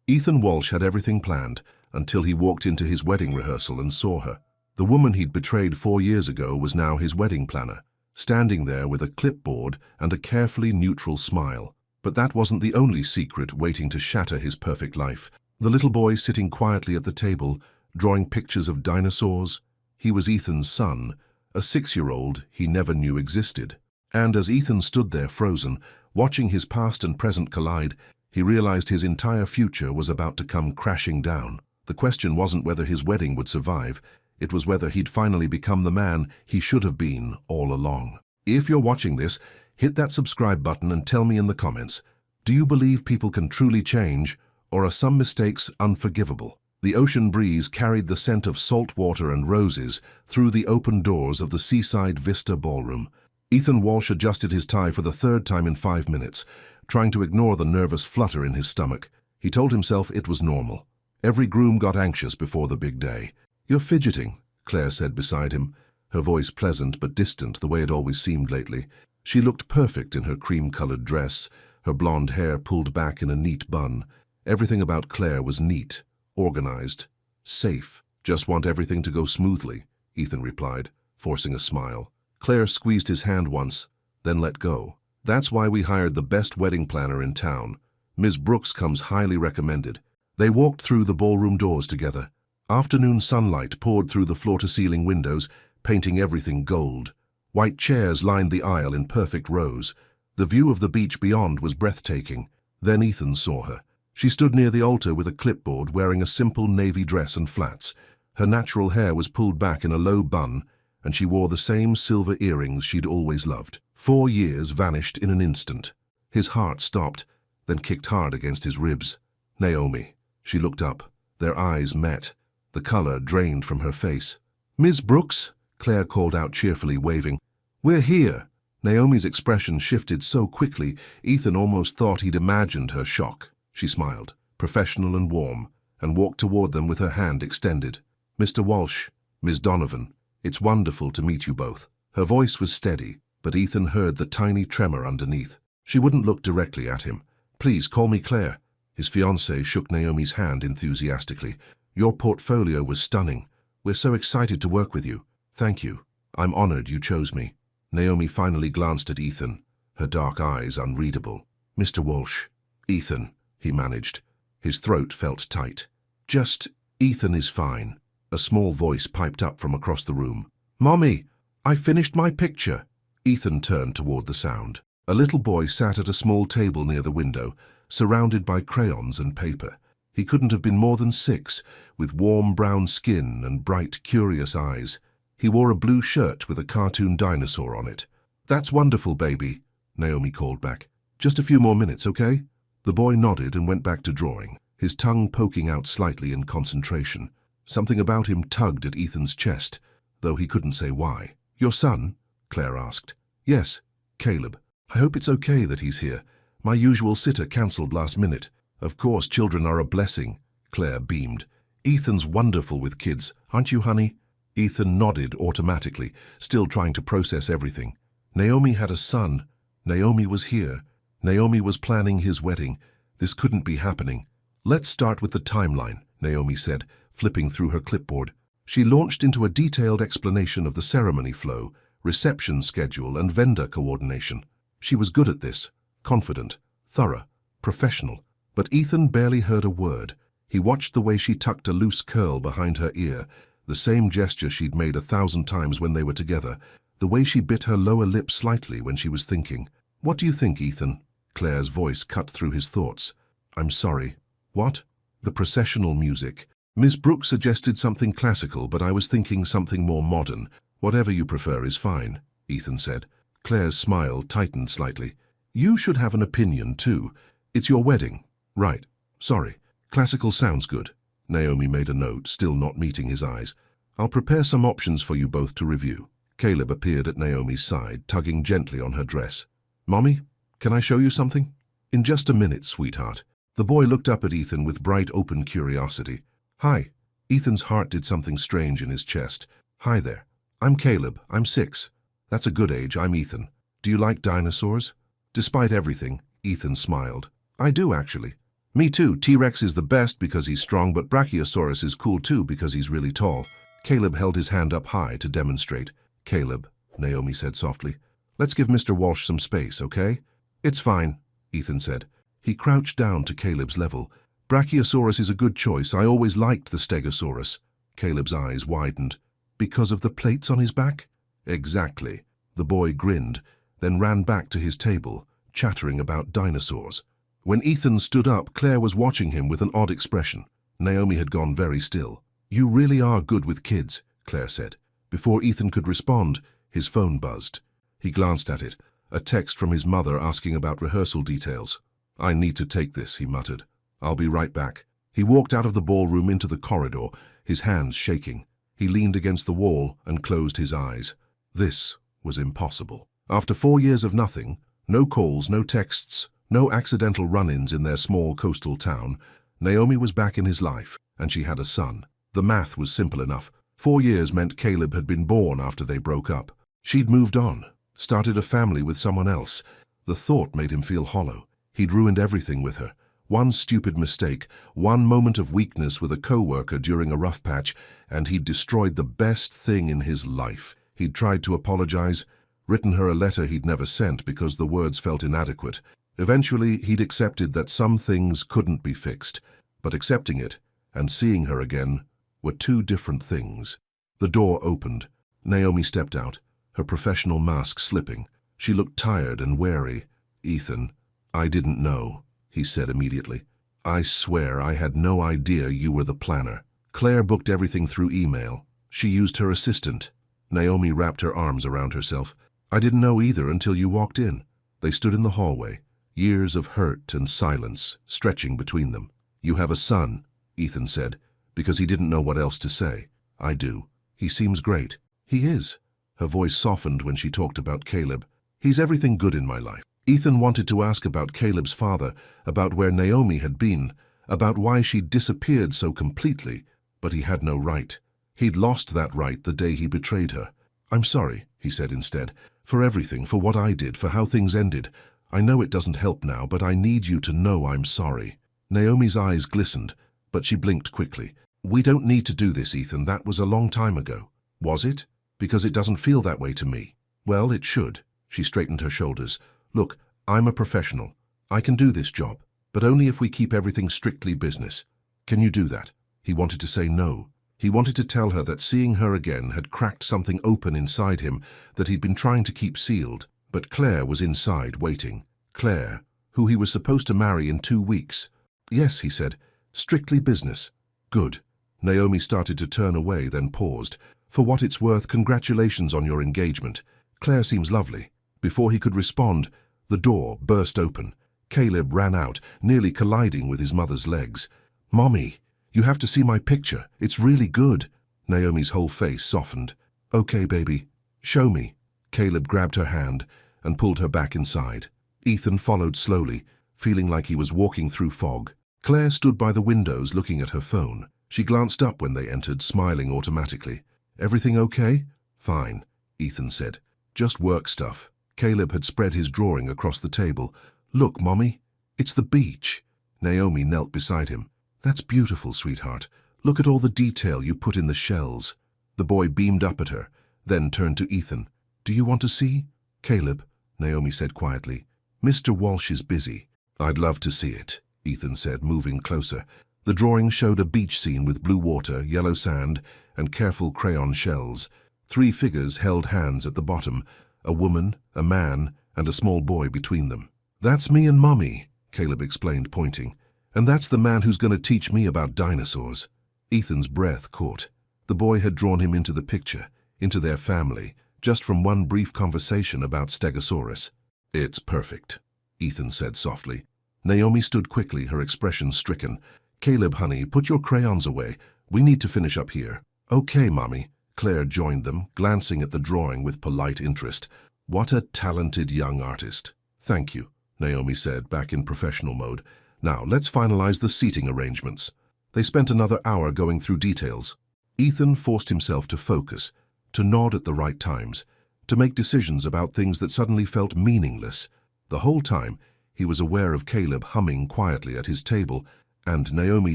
Ethan Walsh had everything planned until he walked into his wedding rehearsal and saw her. The woman he'd betrayed 4 years ago was now his wedding planner, standing there with a clipboard and a carefully neutral smile. But that wasn't the only secret waiting to shatter his perfect life. The little boy sitting quietly at the table, drawing pictures of dinosaurs. He was Ethan's son, a 6-year-old he never knew existed. And as Ethan stood there frozen, watching his past and present collide, he realized his entire future was about to come crashing down. The question wasn't whether his wedding would survive, it was whether he'd finally become the man he should have been all along. If you're watching this, hit that subscribe button and tell me in the comments, do you believe people can truly change, or are some mistakes unforgivable? The ocean breeze carried the scent of salt water and roses through the open doors of the Seaside Vista Ballroom. Ethan Walsh adjusted his tie for the 3rd time in 5 minutes, trying to ignore the nervous flutter in his stomach. He told himself it was normal. Every groom got anxious before the big day. "You're fidgeting," Claire said beside him, her voice pleasant but distant the way it always seemed lately. She looked perfect in her cream-colored dress, her blonde hair pulled back in a neat bun. Everything about Claire was neat, organized, safe. "Just want everything to go smoothly," Ethan replied, forcing a smile. Claire squeezed his hand once, then let go. "That's why we hired the best wedding planner in town. Ms. Brooks comes highly recommended." They walked through the ballroom doors together. Afternoon sunlight poured through the floor-to-ceiling windows, painting everything gold. White chairs lined the aisle in perfect rows. The view of the beach beyond was breathtaking. Then Ethan saw her. She stood near the altar with a clipboard, wearing a simple navy dress and flats. Her natural hair was pulled back in a low bun, and she wore the same silver earrings she'd always loved. 4 years vanished in an instant. His heart stopped, then kicked hard against his ribs. "Naomi." She looked up. Their eyes met. The color drained from her face. "Ms. Brooks," Claire called out cheerfully, waving. "We're here." Naomi's expression shifted so quickly, Ethan almost thought he'd imagined her shock. She smiled, professional and warm, and walked toward them with her hand extended. "Mr. Walsh, Ms. Donovan, it's wonderful to meet you both." Her voice was steady, but Ethan heard the tiny tremor underneath. She wouldn't look directly at him. "Please call me Claire." His fiancée shook Naomi's hand enthusiastically. "Your portfolio was stunning. We're so excited to work with you." "Thank you. I'm honored you chose me." Naomi finally glanced at Ethan, her dark eyes unreadable. "Mr. Walsh." "Ethan," he managed. His throat felt tight. "Just, Ethan is fine." A small voice piped up from across the room. "Mommy, I finished my picture." Ethan turned toward the sound. A little boy sat at a small table near the window, surrounded by crayons and paper. He couldn't have been more than 6, with warm brown skin and bright, curious eyes. He wore a blue shirt with a cartoon dinosaur on it. "That's wonderful, baby," Naomi called back. "Just a few more minutes, okay?" The boy nodded and went back to drawing, his tongue poking out slightly in concentration. Something about him tugged at Ethan's chest, though he couldn't say why. "Your son?" Claire asked. "Yes, Caleb. I hope it's okay that he's here. My usual sitter cancelled last minute." "Of course, children are a blessing," Claire beamed. "Ethan's wonderful with kids, aren't you, honey?" Ethan nodded automatically, still trying to process everything. Naomi had a son. Naomi was here. Naomi was planning his wedding. This couldn't be happening. "Let's start with the timeline," Naomi said, flipping through her clipboard. She launched into a detailed explanation of the ceremony flow, reception schedule, and vendor coordination. She was good at this, confident, thorough, professional. But Ethan barely heard a word. He watched the way she tucked a loose curl behind her ear, the same gesture she'd made 1,000 times when they were together, the way she bit her lower lip slightly when she was thinking. "What do you think, Ethan?" Claire's voice cut through his thoughts. "I'm sorry." "What?" "The processional music. Miss Brooks suggested something classical, but I was thinking something more modern. Whatever you prefer is fine," Ethan said. Claire's smile tightened slightly. "You should have an opinion, too. It's your wedding." "Right. Sorry. Classical sounds good." Naomi made a note, still not meeting his eyes. "I'll prepare some options for you both to review." Caleb appeared at Naomi's side, tugging gently on her dress. "Mommy, can I show you something?" "In just a minute, sweetheart." The boy looked up at Ethan with bright, open curiosity. "Hi." Ethan's heart did something strange in his chest. "Hi there. I'm Caleb. I'm 6. That's a good age. I'm Ethan. Do you like dinosaurs?" Despite everything, Ethan smiled. "I do, actually. Me too. T-Rex is the best because he's strong, but Brachiosaurus is cool too because he's really tall. Caleb held his hand up high to demonstrate. Caleb, Naomi said softly, let's give Mr. Walsh some space, okay? It's fine, Ethan said. He crouched down to Caleb's level. Brachiosaurus is a good choice. I always liked the Stegosaurus. Caleb's eyes widened. Because of the plates on his back? Exactly. The boy grinned, then ran back to his table, chattering about dinosaurs. When Ethan stood up, Claire was watching him with an odd expression. Naomi had gone very still. You really are good with kids, Claire said. Before Ethan could respond, his phone buzzed. He glanced at it, a text from his mother asking about rehearsal details. I need to take this, he muttered. I'll be right back. He walked out of the ballroom into the corridor, his hands shaking. He leaned against the wall and closed his eyes. This was impossible. After 4 years of nothing, no calls, no texts, no accidental run-ins in their small coastal town, Naomi was back in his life, and she had a son. The math was simple enough. 4 years meant Caleb had been born after they broke up. She'd moved on, started a family with someone else. The thought made him feel hollow. He'd ruined everything with her. One stupid mistake, one moment of weakness with a co-worker during a rough patch, and he'd destroyed the best thing in his life. He'd tried to apologize, written her a letter he'd never sent because the words felt inadequate. Eventually, he'd accepted that some things couldn't be fixed, but accepting it and seeing her again were two different things. The door opened. Naomi stepped out, her professional mask slipping. She looked tired and wary. Ethan, I didn't know, he said immediately. I swear I had no idea you were the planner. Claire booked everything through email. She used her assistant. Naomi wrapped her arms around herself. I didn't know either until you walked in. They stood in the hallway, years of hurt and silence stretching between them. You have a son, Ethan said, because he didn't know what else to say. I do. He seems great. He is. Her voice softened when she talked about Caleb. He's everything good in my life. Ethan wanted to ask about Caleb's father, about where Naomi had been, about why she'd disappeared so completely, but he had no right. He'd lost that right the day he betrayed her. I'm sorry, he said instead, for everything, for what I did, for how things ended. I know it doesn't help now, but I need you to know I'm sorry. Naomi's eyes glistened, but she blinked quickly. We don't need to do this, Ethan. That was a long time ago. Was it? Because it doesn't feel that way to me. Well, it should. She straightened her shoulders. Look, I'm a professional. I can do this job, but only if we keep everything strictly business. Can you do that? He wanted to say no. He wanted to tell her that seeing her again had cracked something open inside him that he'd been trying to keep sealed. But Claire was inside, waiting. Claire, who he was supposed to marry in 2 weeks. Yes, he said. Strictly business. Good. Naomi started to turn away, then paused. For what it's worth, congratulations on your engagement. Claire seems lovely. Before he could respond, the door burst open. Caleb ran out, nearly colliding with his mother's legs. Mommy, you have to see my picture. It's really good. Naomi's whole face softened. Okay, baby. Show me. Caleb grabbed her hand and pulled her back inside. Ethan followed slowly, feeling like he was walking through fog. Claire stood by the windows looking at her phone. She glanced up when they entered, smiling automatically. Everything okay? Fine, Ethan said. Just work stuff. Caleb had spread his drawing across the table. Look, Mommy, it's the beach. Naomi knelt beside him. That's beautiful, sweetheart. Look at all the detail you put in the shells. The boy beamed up at her, then turned to Ethan. Do you want to see? Caleb, Naomi said quietly. Mr. Walsh is busy. I'd love to see it, Ethan said, moving closer. The drawing showed a beach scene with blue water, yellow sand, and careful crayon shells. 3 figures held hands at the bottom, a woman, a man, and a small boy between them. That's me and Mommy, Caleb explained, pointing. And that's the man who's going to teach me about dinosaurs. Ethan's breath caught. The boy had drawn him into the picture, into their family, just from one brief conversation about Stegosaurus. It's perfect, Ethan said softly. Naomi stood quickly, her expression stricken. Caleb, honey, put your crayons away. We need to finish up here. Okay, Mommy. Claire joined them, glancing at the drawing with polite interest. What a talented young artist. Thank you, Naomi said, back in professional mode. Now, let's finalize the seating arrangements. They spent another hour going through details. Ethan forced himself to focus, to nod at the right times, to make decisions about things that suddenly felt meaningless. The whole time, He was aware of Caleb humming quietly at his table and Naomi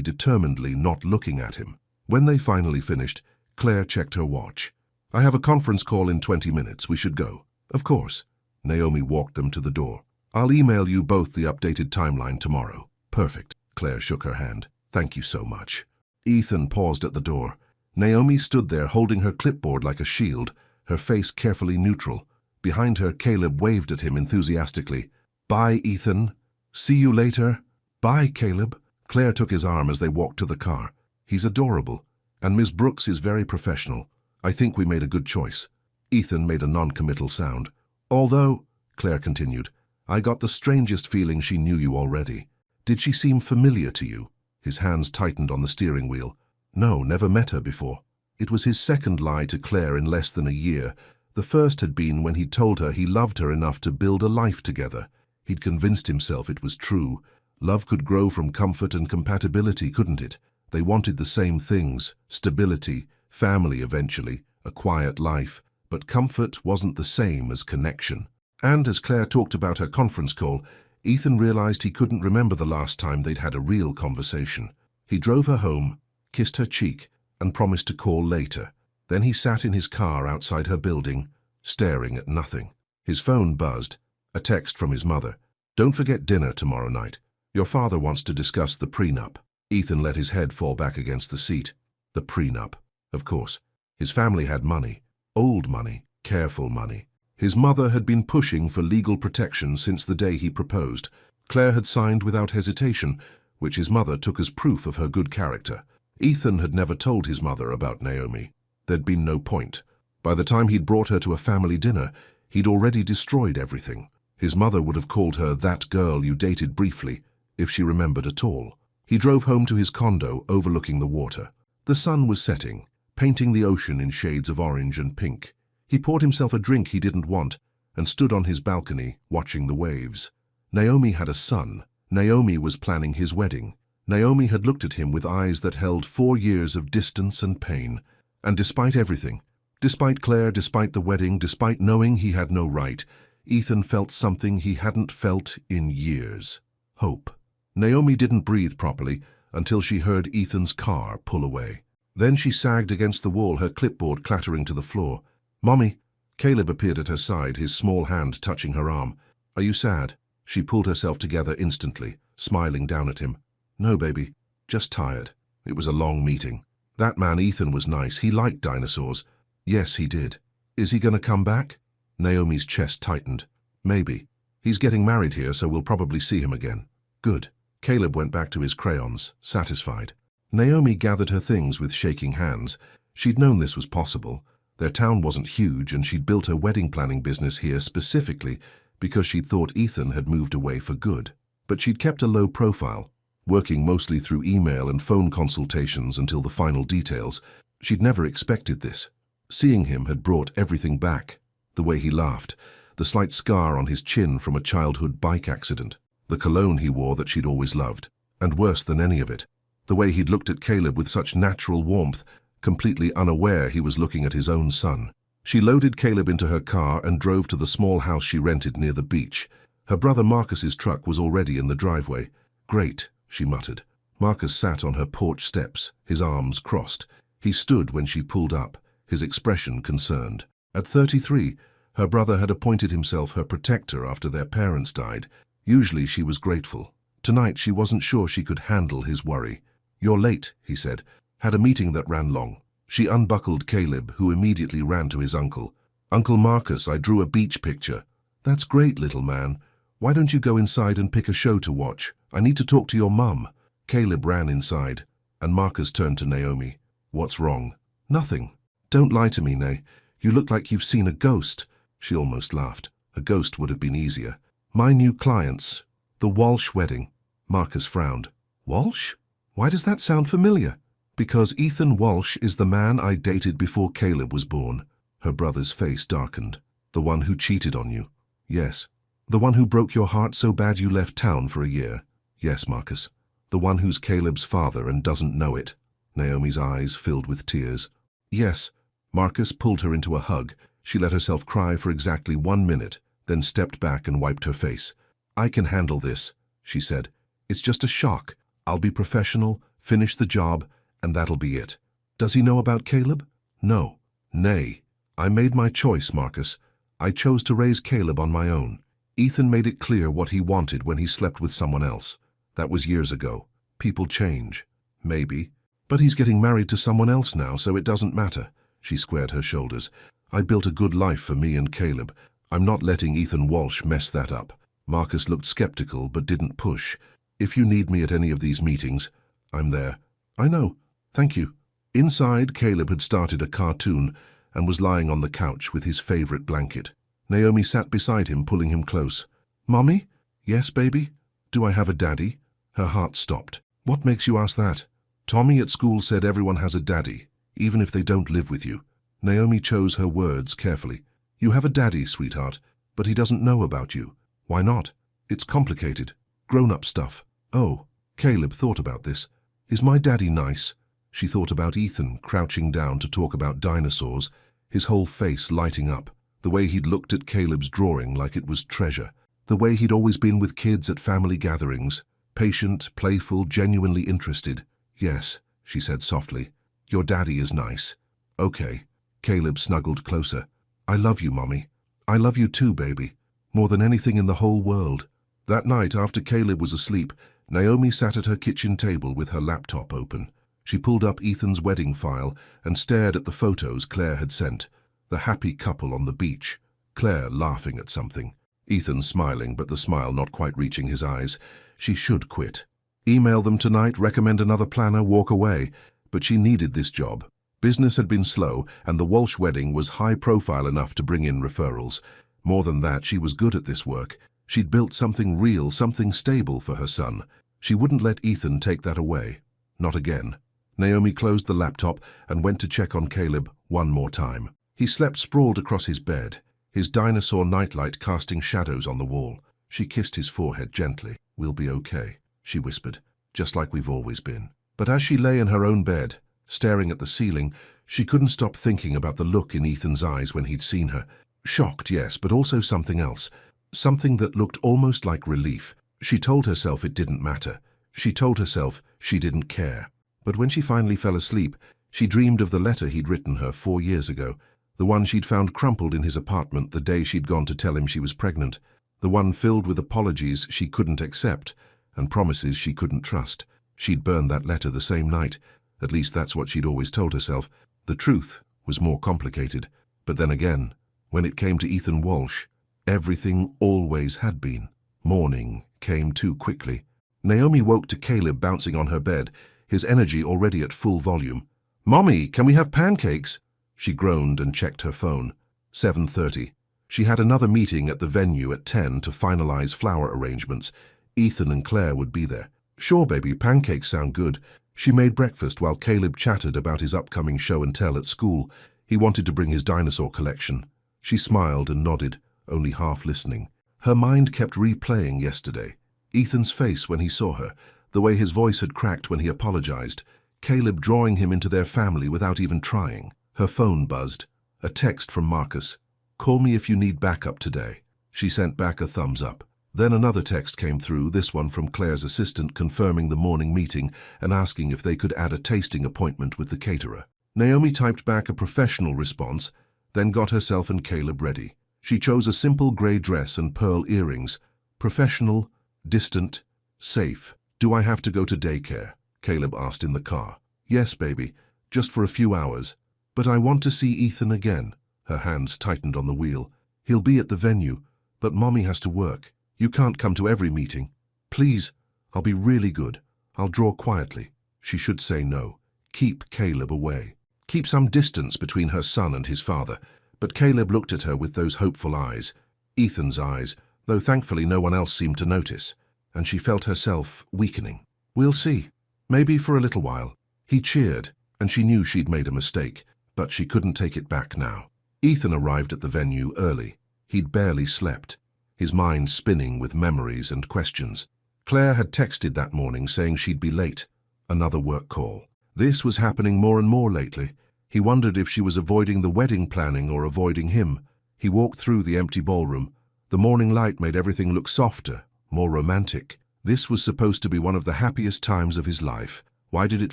determinedly not looking at him. When they finally finished, Claire checked her watch. "I have a conference call in 20 minutes. We should go." "Of course." Naomi walked them to the door. "I'll email you both the updated timeline tomorrow." "Perfect." Claire shook her hand. "Thank you so much." Ethan paused at the door. Naomi stood there holding her clipboard like a shield, her face carefully neutral. Behind her, Caleb waved at him enthusiastically. "Bye, Ethan. See you later." "Bye, Caleb." Claire took his arm as they walked to the car. "He's adorable, and Miss Brooks is very professional. I think we made a good choice." Ethan made a non-committal sound. "Although," Claire continued, "I got the strangest feeling she knew you already. Did she seem familiar to you?" His hands tightened on the steering wheel. "No, never met her before." It was his second lie to Claire in less than a year. The first had been when he told her he loved her enough to build a life together. He'd convinced himself it was true. Love could grow from comfort and compatibility, couldn't it? They wanted the same things: stability, family eventually, a quiet life. But comfort wasn't the same as connection. And as Claire talked about her conference call, Ethan realized he couldn't remember the last time they'd had a real conversation. He drove her home, kissed her cheek, and promised to call later. Then he sat in his car outside her building, staring at nothing. His phone buzzed, a text from his mother. "Don't forget dinner tomorrow night. Your father wants to discuss the prenup." Ethan let his head fall back against the seat. The prenup. Of course. His family had money. Old money. Careful money. His mother had been pushing for legal protection since the day he proposed. Claire had signed without hesitation, which his mother took as proof of her good character. Ethan had never told his mother about Naomi. There'd been no point. By the time he'd brought her to a family dinner, he'd already destroyed everything. His mother would have called her "that girl you dated briefly," if she remembered at all. He drove home to his condo overlooking the water. The sun was setting, painting the ocean in shades of orange and pink. He poured himself a drink he didn't want and stood on his balcony watching the waves. Naomi had a son. Naomi was planning his wedding. Naomi had looked at him with eyes that held 4 years of distance and pain. And despite everything, despite Claire, despite the wedding, despite knowing he had no right, Ethan felt something he hadn't felt in years. Hope. Naomi didn't breathe properly until she heard Ethan's car pull away. Then she sagged against the wall, her clipboard clattering to the floor. "Mommy." Caleb appeared at her side, his small hand touching her arm. "Are you sad?" She pulled herself together instantly, smiling down at him. "No, baby. Just tired. It was a long meeting." That man Ethan was nice. He liked dinosaurs. Yes, he did. "Is he going to come back?" Naomi's chest tightened. "Maybe. He's getting married here, so we'll probably see him again." "Good." Caleb went back to his crayons, satisfied. Naomi gathered her things with shaking hands. She'd known this was possible. Their town wasn't huge, and she'd built her wedding planning business here specifically because she'd thought Ethan had moved away for good. But she'd kept a low profile, working mostly through email and phone consultations until the final details. She'd never expected this. Seeing him had brought everything back. The way he laughed, the slight scar on his chin from a childhood bike accident, the cologne he wore that she'd always loved, and worse than any of it, the way he'd looked at Caleb with such natural warmth, completely unaware he was looking at his own son. She loaded Caleb into her car and drove to the small house she rented near the beach. Her brother Marcus's truck was already in the driveway. "Great," she muttered. Marcus sat on her porch steps, his arms crossed. He stood when she pulled up, his expression concerned. At 33, her brother had appointed himself her protector after their parents died. Usually she was grateful. Tonight she wasn't sure she could handle his worry. "You're late," he said. "Had a meeting that ran long." She unbuckled Caleb, who immediately ran to his uncle. "Uncle Marcus, I drew a beach picture." "That's great, little man. Why don't you go inside and pick a show to watch? I need to talk to your mum." Caleb ran inside, and Marcus turned to Naomi. "What's wrong?" "Nothing." "Don't lie to me, Nay. You look like you've seen a ghost." She almost laughed. A ghost would have been easier. "My new clients. The Walsh wedding." Marcus frowned. "Walsh? Why does that sound familiar?" "Because Ethan Walsh is the man I dated before Caleb was born." Her brother's face darkened. "The one who cheated on you?" "Yes." "The one who broke your heart so bad you left town for a year?" "Yes, Marcus." "The one who's Caleb's father and doesn't know it?" Naomi's eyes filled with tears. "Yes." Marcus pulled her into a hug. She let herself cry for exactly 1 minute, then stepped back and wiped her face. "I can handle this," she said. "It's just a shock. I'll be professional, finish the job, and that'll be it." "Does he know about Caleb?" "No. Nay. I made my choice, Marcus. I chose to raise Caleb on my own. Ethan made it clear what he wanted when he slept with someone else. That was years ago. People change. Maybe. But he's getting married to someone else now, so it doesn't matter." She squared her shoulders. "I built a good life for me and Caleb. I'm not letting Ethan Walsh mess that up." Marcus looked skeptical but didn't push. "If you need me at any of these meetings, I'm there." "I know. Thank you." Inside, Caleb had started a cartoon and was lying on the couch with his favorite blanket. Naomi sat beside him, pulling him close. "Mommy?" "Yes, baby?" "Do I have a daddy?" Her heart stopped. "What makes you ask that?" "Tommy at school said everyone has a daddy, even if they don't live with you." Naomi chose her words carefully. "You have a daddy, sweetheart, but he doesn't know about you." "Why not?" "It's complicated. Grown-up stuff." "Oh." Caleb thought about this. "Is my daddy nice?" She thought about Ethan crouching down to talk about dinosaurs, his whole face lighting up, the way he'd looked at Caleb's drawing like it was treasure, the way he'd always been with kids at family gatherings, patient, playful, genuinely interested. "Yes," she said softly. "Your daddy is nice." "Okay." Caleb snuggled closer. "I love you, Mommy. I love you too, baby. More than anything in the whole world." That night, after Caleb was asleep, Naomi sat at her kitchen table with her laptop open. She pulled up Ethan's wedding file and stared at the photos Claire had sent. The happy couple on the beach, Claire laughing at something, Ethan smiling but the smile not quite reaching his eyes. She should quit. Email them tonight, recommend another planner, walk away. But she needed this job. Business had been slow, and the Walsh wedding was high profile enough to bring in referrals. More than that, she was good at this work. She'd built something real, something stable for her son. She wouldn't let Ethan take that away. Not again. Naomi closed the laptop and went to check on Caleb one more time. He slept sprawled across his bed, his dinosaur nightlight casting shadows on the wall. She kissed his forehead gently. "We'll be okay," she whispered, "just like we've always been." But as she lay in her own bed, staring at the ceiling, she couldn't stop thinking about the look in Ethan's eyes when he'd seen her. Shocked, yes, but also something else. Something that looked almost like relief. She told herself it didn't matter. She told herself she didn't care. But when she finally fell asleep, she dreamed of the letter he'd written her 4 years ago, the one she'd found crumpled in his apartment the day she'd gone to tell him she was pregnant, the one filled with apologies she couldn't accept and promises she couldn't trust. She'd burned that letter the same night. At least that's what she'd always told herself. The truth was more complicated. But then again, when it came to Ethan Walsh, everything always had been. Morning came too quickly. Naomi woke to Caleb bouncing on her bed, his energy already at full volume. "Mommy, can we have pancakes?" She groaned and checked her phone. 7:30. She had another meeting at the venue at 10 to finalize flower arrangements. Ethan and Claire would be there. "Sure, baby, pancakes sound good." She made breakfast while Caleb chattered about his upcoming show and tell at school. He wanted to bring his dinosaur collection. She smiled and nodded, only half listening. Her mind kept replaying yesterday. Ethan's face when he saw her, the way his voice had cracked when he apologized, Caleb drawing him into their family without even trying. Her phone buzzed. A text from Marcus. "Call me if you need backup today." She sent back a thumbs up. Then another text came through, this one from Claire's assistant confirming the morning meeting and asking if they could add a tasting appointment with the caterer. Naomi typed back a professional response, then got herself and Caleb ready. She chose a simple grey dress and pearl earrings. Professional, distant, safe. "Do I have to go to daycare?" Caleb asked in the car. "Yes, baby, just for a few hours. But I want to see Ethan again." Her hands tightened on the wheel. "He'll be at the venue, but Mommy has to work. You can't come to every meeting. Please, I'll be really good. I'll draw quietly." She should say no. Keep Caleb away. Keep some distance between her son and his father. But Caleb looked at her with those hopeful eyes. Ethan's eyes, though thankfully no one else seemed to notice. And she felt herself weakening. "We'll see. Maybe for a little while." He cheered, and she knew she'd made a mistake, but she couldn't take it back now. Ethan arrived at the venue early. He'd barely slept, his mind spinning with memories and questions. Claire had texted that morning saying she'd be late. Another work call. This was happening more and more lately. He wondered if she was avoiding the wedding planning or avoiding him. He walked through the empty ballroom. The morning light made everything look softer, more romantic. This was supposed to be one of the happiest times of his life. Why did it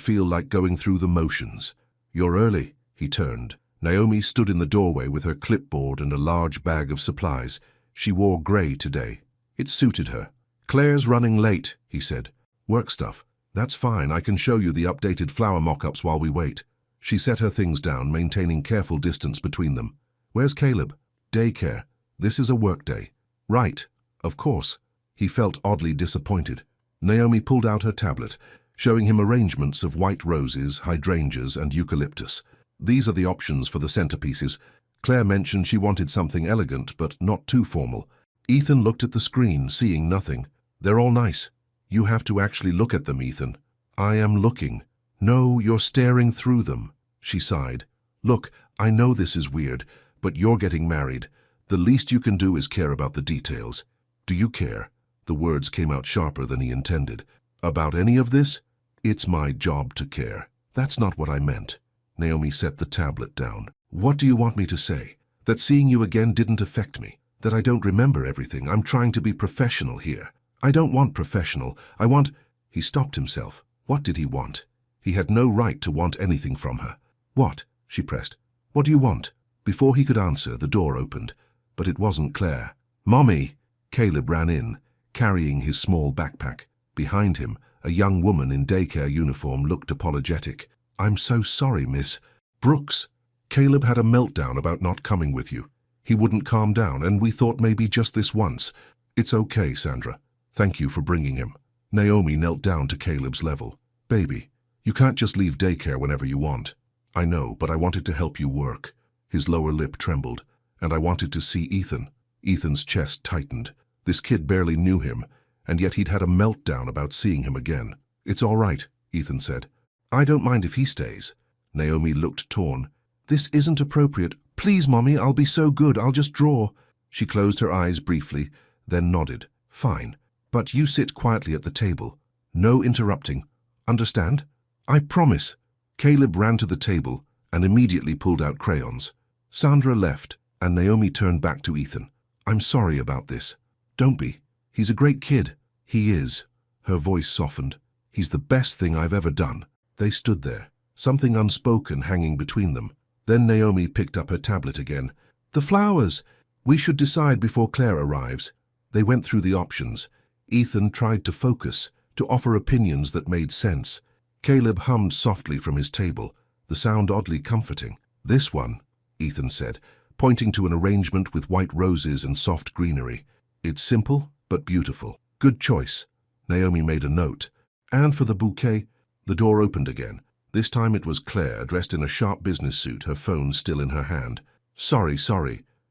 feel like going through the motions? "You're early," he turned. Naomi stood in the doorway with her clipboard and a large bag of supplies. She wore grey today. It suited her. "Claire's running late," he said. "Work stuff. That's fine, I can show you the updated flower mock-ups while we wait." She set her things down, maintaining careful distance between them. "Where's Caleb?" "Daycare. This is a work day." "Right. Of course." He felt oddly disappointed. Naomi pulled out her tablet, showing him arrangements of white roses, hydrangeas, and eucalyptus. "These are the options for the centerpieces." Claire mentioned she wanted something elegant, but not too formal. Ethan looked at the screen, seeing nothing. "They're all nice. You have to actually look at them, Ethan." "I am looking." "No, you're staring through them." She sighed. "Look, I know this is weird, but you're getting married. The least you can do is care about the details." "Do you care?" The words came out sharper than he intended. "About any of this?" "It's my job to care." "That's not what I meant." Naomi set the tablet down. "What do you want me to say? That seeing you again didn't affect me? That I don't remember everything? I'm trying to be professional here." "I don't want professional. I want—" He stopped himself. What did he want? He had no right to want anything from her. "What?" she pressed. "What do you want?" Before he could answer, the door opened. But it wasn't Claire. "Mommy!" Caleb ran in, carrying his small backpack. Behind him, a young woman in daycare uniform looked apologetic. "I'm so sorry, Miss Brooks. Caleb had a meltdown about not coming with you. He wouldn't calm down, and we thought maybe just this once." "It's okay, Sandra. Thank you for bringing him." Naomi knelt down to Caleb's level. "Baby, you can't just leave daycare whenever you want." "I know, but I wanted to help you work." His lower lip trembled. "And I wanted to see Ethan." Ethan's chest tightened. This kid barely knew him, and yet he'd had a meltdown about seeing him again. "It's all right," Ethan said. "I don't mind if he stays." Naomi looked torn. "This isn't appropriate. Please, Mommy, I'll be so good. I'll just draw." She closed her eyes briefly, then nodded. "Fine. But you sit quietly at the table. No interrupting. Understand?" "I promise." Caleb ran to the table and immediately pulled out crayons. Sandra left, and Naomi turned back to Ethan. "I'm sorry about this." "Don't be. He's a great kid." "He is." Her voice softened. "He's the best thing I've ever done." They stood there, something unspoken hanging between them. Then Naomi picked up her tablet again. "The flowers! We should decide before Claire arrives." They went through the options. Ethan tried to focus, to offer opinions that made sense. Caleb hummed softly from his table, the sound oddly comforting. "This one," Ethan said, pointing to an arrangement with white roses and soft greenery. "It's simple, but beautiful." "Good choice." Naomi made a note. "And for the bouquet?" The door opened again. This time it was Claire, dressed in a sharp business suit, her phone still in her hand. Sorry.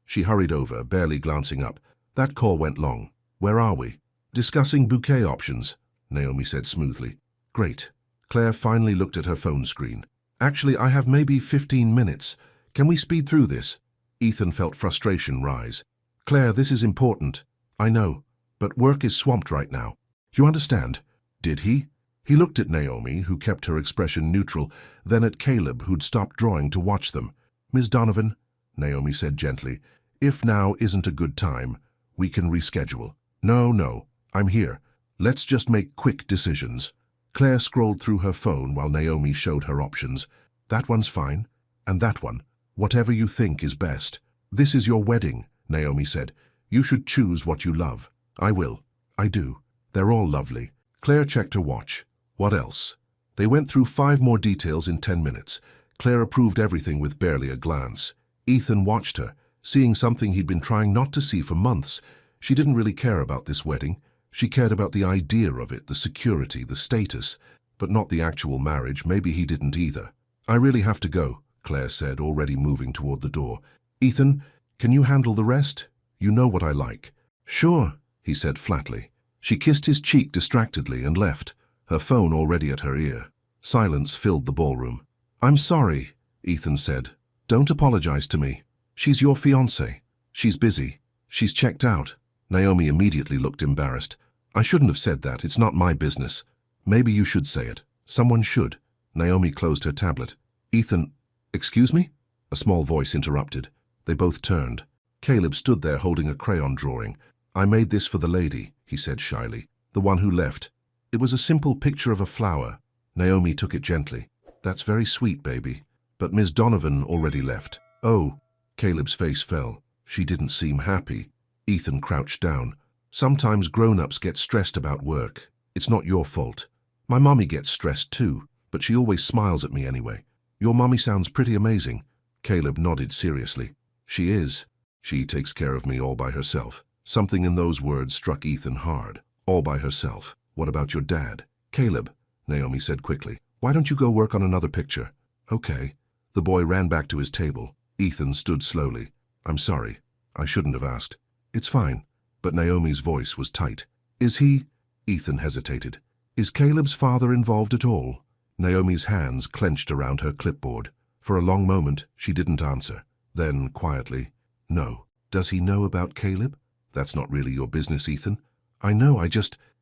She hurried over, barely glancing up. "That call went long. Where are we?" "Discussing bouquet options," Naomi said smoothly. "Great." Claire finally looked at her phone screen. "Actually, I have maybe 15 minutes. Can we speed through this?" Ethan felt frustration rise. "Claire, this is important." "I know, but work is swamped right now. You understand?" Did he? He looked at Naomi, who kept her expression neutral, then at Caleb, who'd stopped drawing to watch them. "Ms. Donovan," Naomi said gently, "if now isn't a good time, we can reschedule." No, I'm here. Let's just make quick decisions." Claire scrolled through her phone while Naomi showed her options. "That one's fine, and that one. Whatever you think is best." "This is your wedding," Naomi said. "You should choose what you love." "I will. I do. They're all lovely." Claire checked her watch. What else? They went through 5 more details in 10 minutes. Claire approved everything with barely a glance. Ethan watched her, seeing something he'd been trying not to see for months. She didn't really care about this wedding. She cared about the idea of it, the security, the status, but not the actual marriage. Maybe he didn't either. "I really have to go," Claire said, already moving toward the door. "Ethan, can you handle the rest? You know what I like." "Sure," he said flatly. She kissed his cheek distractedly and left, her phone already at her ear. Silence filled the ballroom. "I'm sorry," Ethan said. "Don't apologize to me. She's your fiancé. She's busy. She's checked out." Naomi immediately looked embarrassed. "I shouldn't have said that. It's not my business." "Maybe you should say it. Someone should." Naomi closed her tablet. "Ethan, excuse me?" A small voice interrupted. They both turned. Caleb stood there holding a crayon drawing. "I made this for the lady," he said shyly. The one who left. It was a simple picture of a flower. Naomi took it gently. That's very sweet, baby. But Ms. Donovan already left. Oh, Caleb's face fell. She didn't seem happy. Ethan crouched down. Sometimes grown-ups get stressed about work. It's not your fault. My mommy gets stressed too, but she always smiles at me anyway. Your mommy sounds pretty amazing. Caleb nodded seriously. She is. She takes care of me all by herself. Something in those words struck Ethan hard. All by herself. What about your dad? Caleb, Naomi said quickly. Why don't you go work on another picture? Okay. The boy ran back to his table. Ethan stood slowly. I'm sorry. I shouldn't have asked. It's fine. But Naomi's voice was tight. Is he? Ethan hesitated. Is Caleb's father involved at all? Naomi's hands clenched around her clipboard. For a long moment, she didn't answer. Then, quietly, no. Does he know about Caleb? That's not really your business, Ethan. I know,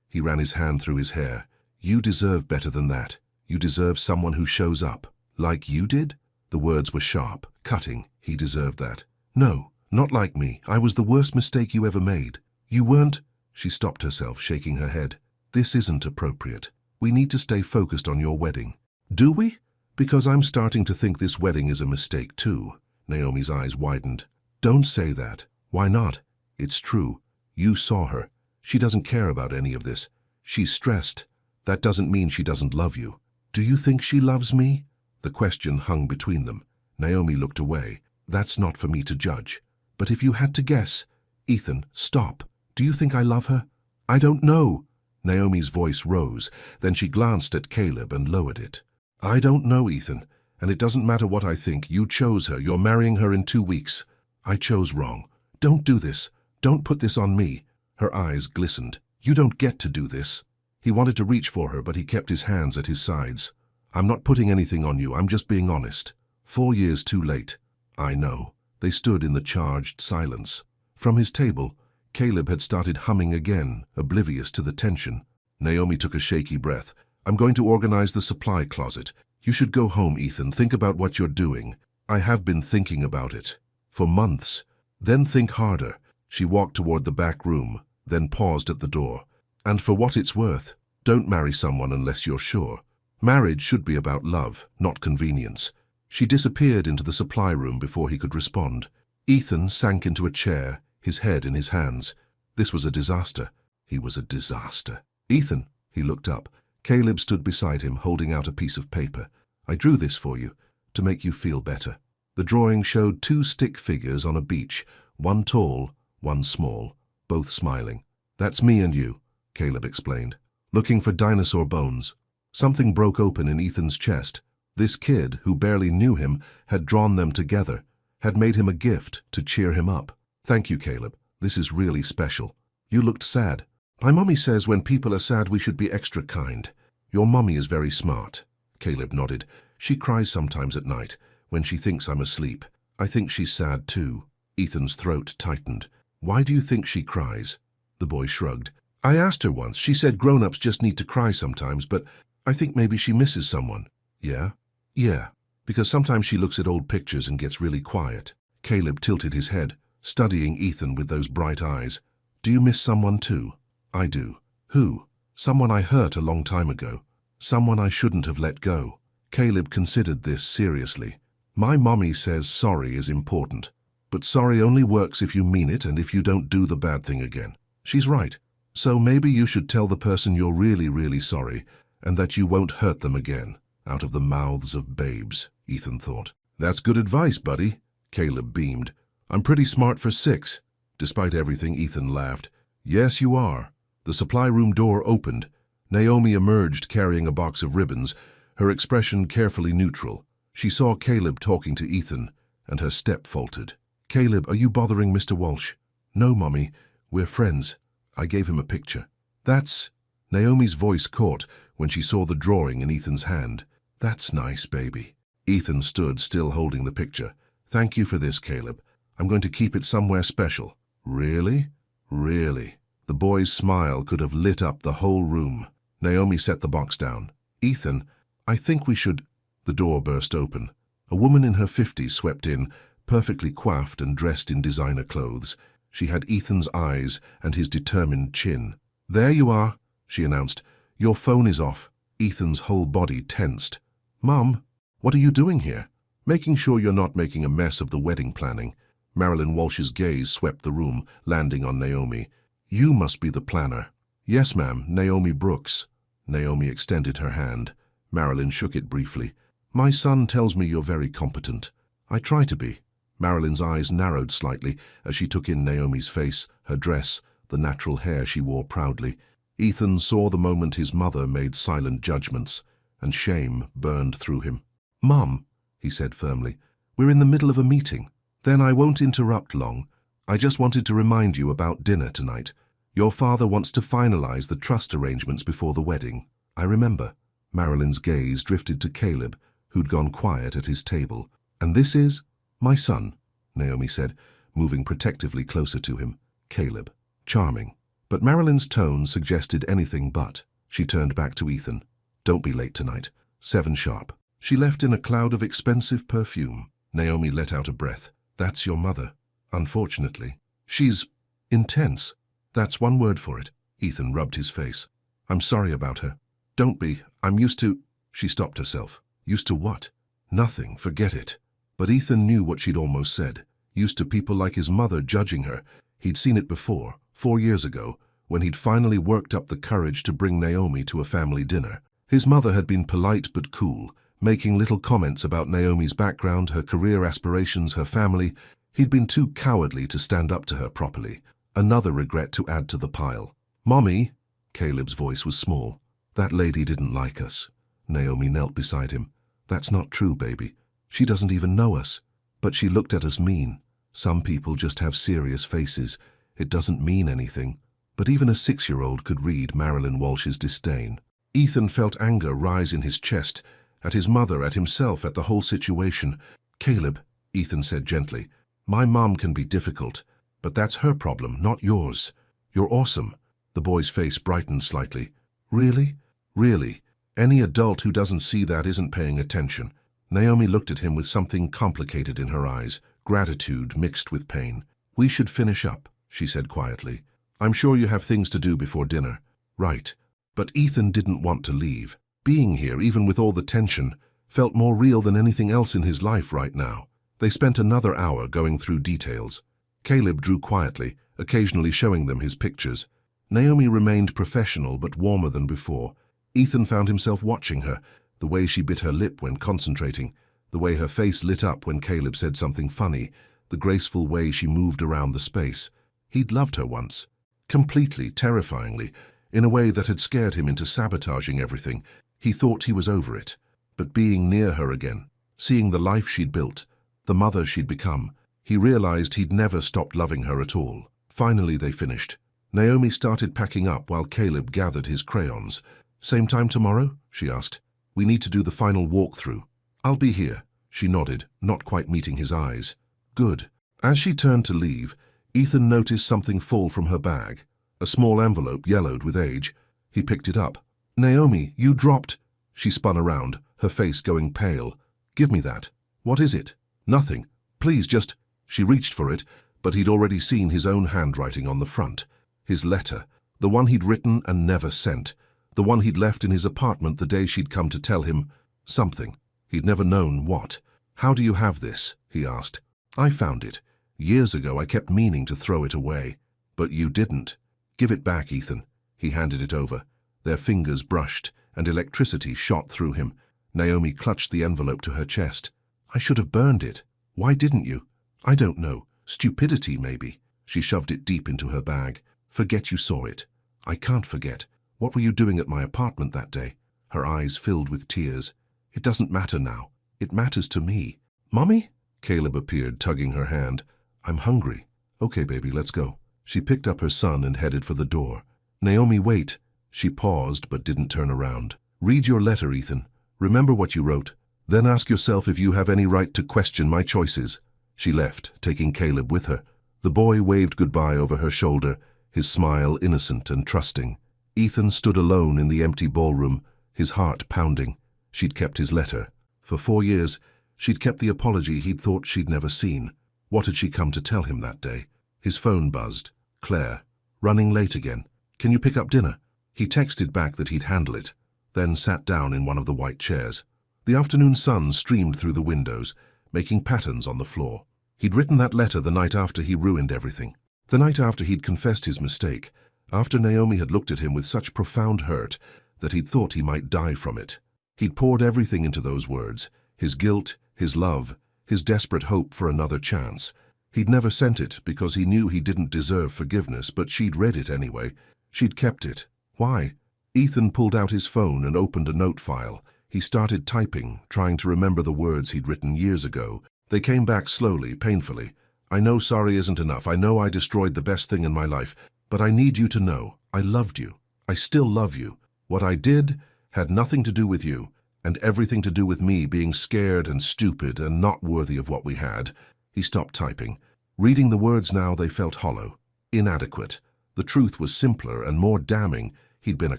He ran his hand through his hair. You deserve better than that. You deserve someone who shows up. Like you did? The words were sharp, cutting. He deserved that. No, not like me. I was the worst mistake you ever made. You weren't. She stopped herself, shaking her head. This isn't appropriate. We need to stay focused on your wedding. Do we? Because I'm starting to think this wedding is a mistake too. Naomi's eyes widened. Don't say that. Why not? It's true. You saw her. She doesn't care about any of this. She's stressed. That doesn't mean she doesn't love you. Do you think she loves me? The question hung between them. Naomi looked away. That's not for me to judge. But if you had to guess... Ethan, stop. Do you think I love her? I don't know. Naomi's voice rose. Then she glanced at Caleb and lowered it. I don't know, Ethan. And it doesn't matter what I think. You chose her. You're marrying her in 2 weeks. I chose wrong. Don't do this. Don't put this on me. Her eyes glistened. You don't get to do this. He wanted to reach for her, but he kept his hands at his sides. I'm not putting anything on you. I'm just being honest. 4 years too late. I know. They stood in the charged silence. From his table, Caleb had started humming again, oblivious to the tension. Naomi took a shaky breath. I'm going to organize the supply closet. You should go home, Ethan. Think about what you're doing. I have been thinking about it. For months. Then think harder. She walked toward the back room, then paused at the door. And for what it's worth, don't marry someone unless you're sure. Marriage should be about love, not convenience. She disappeared into the supply room before he could respond. Ethan sank into a chair, his head in his hands. This was a disaster. He was a disaster. Ethan, he looked up. Caleb stood beside him, holding out a piece of paper. I drew this for you, to make you feel better. The drawing showed 2 stick figures on a beach, one tall, one small, both smiling. That's me and you, Caleb explained. Looking for dinosaur bones. Something broke open in Ethan's chest. This kid, who barely knew him, had drawn them together, had made him a gift to cheer him up. Thank you, Caleb. This is really special. You looked sad. My mommy says when people are sad we should be extra kind. Your mommy is very smart. Caleb nodded. She cries sometimes at night, when she thinks I'm asleep. I think she's sad too. Ethan's throat tightened. Why do you think she cries? The boy shrugged. I asked her once. She said grown-ups just need to cry sometimes, but I think maybe she misses someone. Yeah? Yeah. Because sometimes she looks at old pictures and gets really quiet. Caleb tilted his head, studying Ethan with those bright eyes. Do you miss someone too? I do. Who? Someone I hurt a long time ago. Someone I shouldn't have let go. Caleb considered this seriously. My mommy says sorry is important. But sorry only works if you mean it and if you don't do the bad thing again. She's right. So maybe you should tell the person you're really, really sorry and that you won't hurt them again. Out of the mouths of babes, Ethan thought. That's good advice, buddy. Caleb beamed. I'm pretty smart for 6. Despite everything, Ethan laughed. Yes, you are. The supply room door opened. Naomi emerged carrying a box of ribbons, her expression carefully neutral. She saw Caleb talking to Ethan, and her step faltered. Caleb, are you bothering Mr. Walsh? No, Mommy. We're friends. I gave him a picture. That's... Naomi's voice caught when she saw the drawing in Ethan's hand. That's nice, baby. Ethan stood still holding the picture. Thank you for this, Caleb. I'm going to keep it somewhere special. Really? Really? The boy's smile could have lit up the whole room. Naomi set the box down. Ethan, I think we should... The door burst open. A woman in her 50s swept in, perfectly coiffed and dressed in designer clothes. She had Ethan's eyes and his determined chin. "There you are," she announced. "Your phone is off." Ethan's whole body tensed. "Mum, what are you doing here?" "Making sure you're not making a mess of the wedding planning." Marilyn Walsh's gaze swept the room, landing on Naomi. "You must be the planner." "Yes, ma'am, Naomi Brooks." Naomi extended her hand. Marilyn shook it briefly. "My son tells me you're very competent." "I try to be." Marilyn's eyes narrowed slightly as she took in Naomi's face, her dress, the natural hair she wore proudly. Ethan saw the moment his mother made silent judgments, and shame burned through him. "Mum," he said firmly, "we're in the middle of a meeting." "Then I won't interrupt long. I just wanted to remind you about dinner tonight. Your father wants to finalize the trust arrangements before the wedding." "I remember." Marilyn's gaze drifted to Caleb, who'd gone quiet at his table. "And this is?" "My son," Naomi said, moving protectively closer to him. "Caleb." "Charming." But Marilyn's tone suggested anything but. She turned back to Ethan. "Don't be late tonight. 7 sharp." She left in a cloud of expensive perfume. Naomi let out a breath. "That's your mother. Unfortunately. She's intense. That's one word for it." Ethan rubbed his face. "I'm sorry about her." "Don't be. I'm used to—" She stopped herself. "Used to what?" "Nothing. Forget it." But Ethan knew what she'd almost said. Used to people like his mother judging her. He'd seen it before, 4 years ago, when he'd finally worked up the courage to bring Naomi to a family dinner. His mother had been polite but cool, making little comments about Naomi's background, her career aspirations, her family. He'd been too cowardly to stand up to her properly. Another regret to add to the pile. "Mommy," Caleb's voice was small. "That lady didn't like us." Naomi knelt beside him. "That's not true, baby. She doesn't even know us. But she looked at us mean. Some people just have serious faces. It doesn't mean anything." But even a 6-year-old could read Marilyn Walsh's disdain. Ethan felt anger rise in his chest, at his mother, at himself, at the whole situation. "Caleb," Ethan said gently, "my mom can be difficult, but that's her problem, not yours. You're awesome." The boy's face brightened slightly. "Really? Really? Any adult who doesn't see that isn't paying attention." Naomi looked at him with something complicated in her eyes, gratitude mixed with pain. "We should finish up," she said quietly. "I'm sure you have things to do before dinner." "Right." But Ethan didn't want to leave. Being here, even with all the tension, felt more real than anything else in his life right now. They spent another hour going through details. Caleb drew quietly, occasionally showing them his pictures. Naomi remained professional but warmer than before. Ethan found himself watching her, the way she bit her lip when concentrating, the way her face lit up when Caleb said something funny, the graceful way she moved around the space. He'd loved her once. Completely, terrifyingly, in a way that had scared him into sabotaging everything. He thought he was over it. But being near her again, seeing the life she'd built, the mother she'd become, he realized he'd never stopped loving her at all. Finally they finished. Naomi started packing up while Caleb gathered his crayons. "Same time tomorrow?" she asked. "We need to do the final walkthrough." "I'll be here," she nodded, not quite meeting his eyes. "Good." As she turned to leave, Ethan noticed something fall from her bag. A small envelope yellowed with age. He picked it up. "Naomi, you dropped—" She spun around, her face going pale. "Give me that." "What is it?" "Nothing. Please, just—" She reached for it, but he'd already seen his own handwriting on the front. His letter, the one he'd written and never sent, the one he'd left in his apartment the day she'd come to tell him something. He'd never known what. "How do you have this?" he asked. "I found it. Years ago I kept meaning to throw it away." "But you didn't." "Give it back, Ethan." He handed it over. Their fingers brushed, and electricity shot through him. Naomi clutched the envelope to her chest. "I should have burned it. Why didn't you?" "I don't know. Stupidity, maybe." She shoved it deep into her bag. "Forget you saw it." "I can't forget. What were you doing at my apartment that day?" Her eyes filled with tears. "It doesn't matter now. It matters to me." "Mommy?" Caleb appeared, tugging her hand. "I'm hungry." "Okay, baby, let's go." She picked up her son and headed for the door. "Naomi, wait." She paused but didn't turn around. "Read your letter, Ethan. Remember what you wrote. Then ask yourself if you have any right to question my choices." She left, taking Caleb with her. The boy waved goodbye over her shoulder, his smile innocent and trusting. Ethan stood alone in the empty ballroom, his heart pounding. She'd kept his letter. For 4 years, she'd kept the apology he'd thought she'd never seen. What had she come to tell him that day? His phone buzzed. Claire. "Running late again." Can you pick up dinner? He texted back that he'd handle it, then sat down in one of the white chairs. The afternoon sun streamed through the windows, making patterns on the floor. He'd written that letter the night after he ruined everything. The night after he'd confessed his mistake, after Naomi had looked at him with such profound hurt that he'd thought he might die from it. He'd poured everything into those words, his guilt, his love, his desperate hope for another chance. He'd never sent it because he knew he didn't deserve forgiveness, but she'd read it anyway. She'd kept it. Why? Ethan pulled out his phone and opened a note file. He started typing, trying to remember the words he'd written years ago. They came back slowly, painfully. I know sorry isn't enough. I know I destroyed the best thing in my life. But I need you to know, I loved you. I still love you. What I did had nothing to do with you, and everything to do with me being scared and stupid and not worthy of what we had. He stopped typing. Reading the words now, they felt hollow, inadequate. The truth was simpler and more damning. He'd been a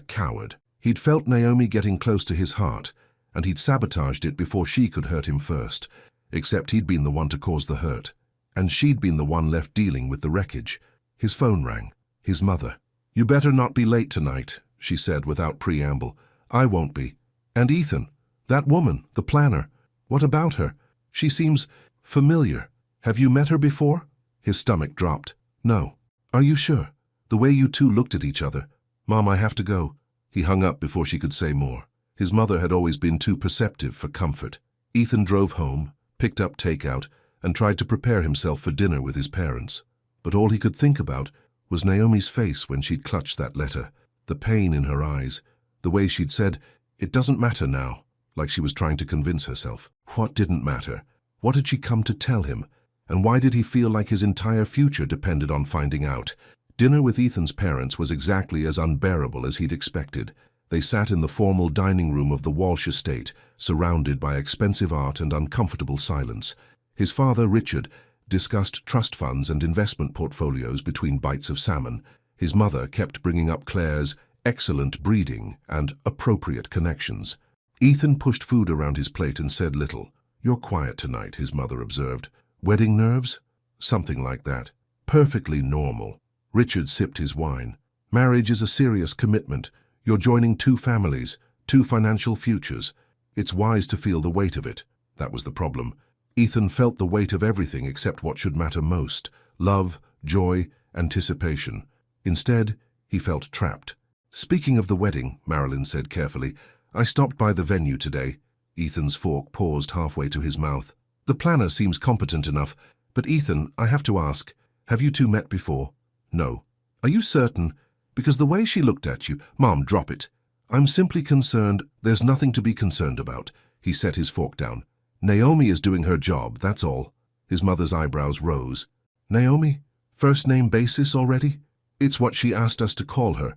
coward. He'd felt Naomi getting close to his heart, and he'd sabotaged it before she could hurt him first. Except he'd been the one to cause the hurt, and she'd been the one left dealing with the wreckage. His phone rang. His mother. You better not be late tonight, she said without preamble. I won't be. And Ethan, that woman, the planner, what about her? She seems familiar. Have you met her before? His stomach dropped. No. Are you sure? The way you two looked at each other. Mom, I have to go. He hung up before she could say more. His mother had always been too perceptive for comfort. Ethan drove home, picked up takeout, and tried to prepare himself for dinner with his parents. But all he could think about was Naomi's face when she'd clutched that letter, the pain in her eyes, the way she'd said, "It doesn't matter now," like she was trying to convince herself. What didn't matter? What had she come to tell him? And why did he feel like his entire future depended on finding out? Dinner with Ethan's parents was exactly as unbearable as he'd expected. They sat in the formal dining room of the Walsh estate, surrounded by expensive art and uncomfortable silence. His father, Richard, discussed trust funds and investment portfolios between bites of salmon. His mother kept bringing up Claire's excellent breeding and appropriate connections. Ethan pushed food around his plate and said little. You're quiet tonight, his mother observed. Wedding nerves? Something like that. Perfectly normal. Richard sipped his wine. Marriage is a serious commitment. You're joining two families, two financial futures. It's wise to feel the weight of it. That was the problem. Ethan felt the weight of everything except what should matter most: love, joy, anticipation. Instead, he felt trapped. Speaking of the wedding, Marilyn said carefully, I stopped by the venue today. Ethan's fork paused halfway to his mouth. The planner seems competent enough, but Ethan, I have to ask, have you two met before? No. Are you certain? Because the way she looked at you— Mom, drop it. I'm simply concerned. There's nothing to be concerned about. He set his fork down. Naomi is doing her job, that's all. His mother's eyebrows rose. Naomi? First name basis already? It's what she asked us to call her.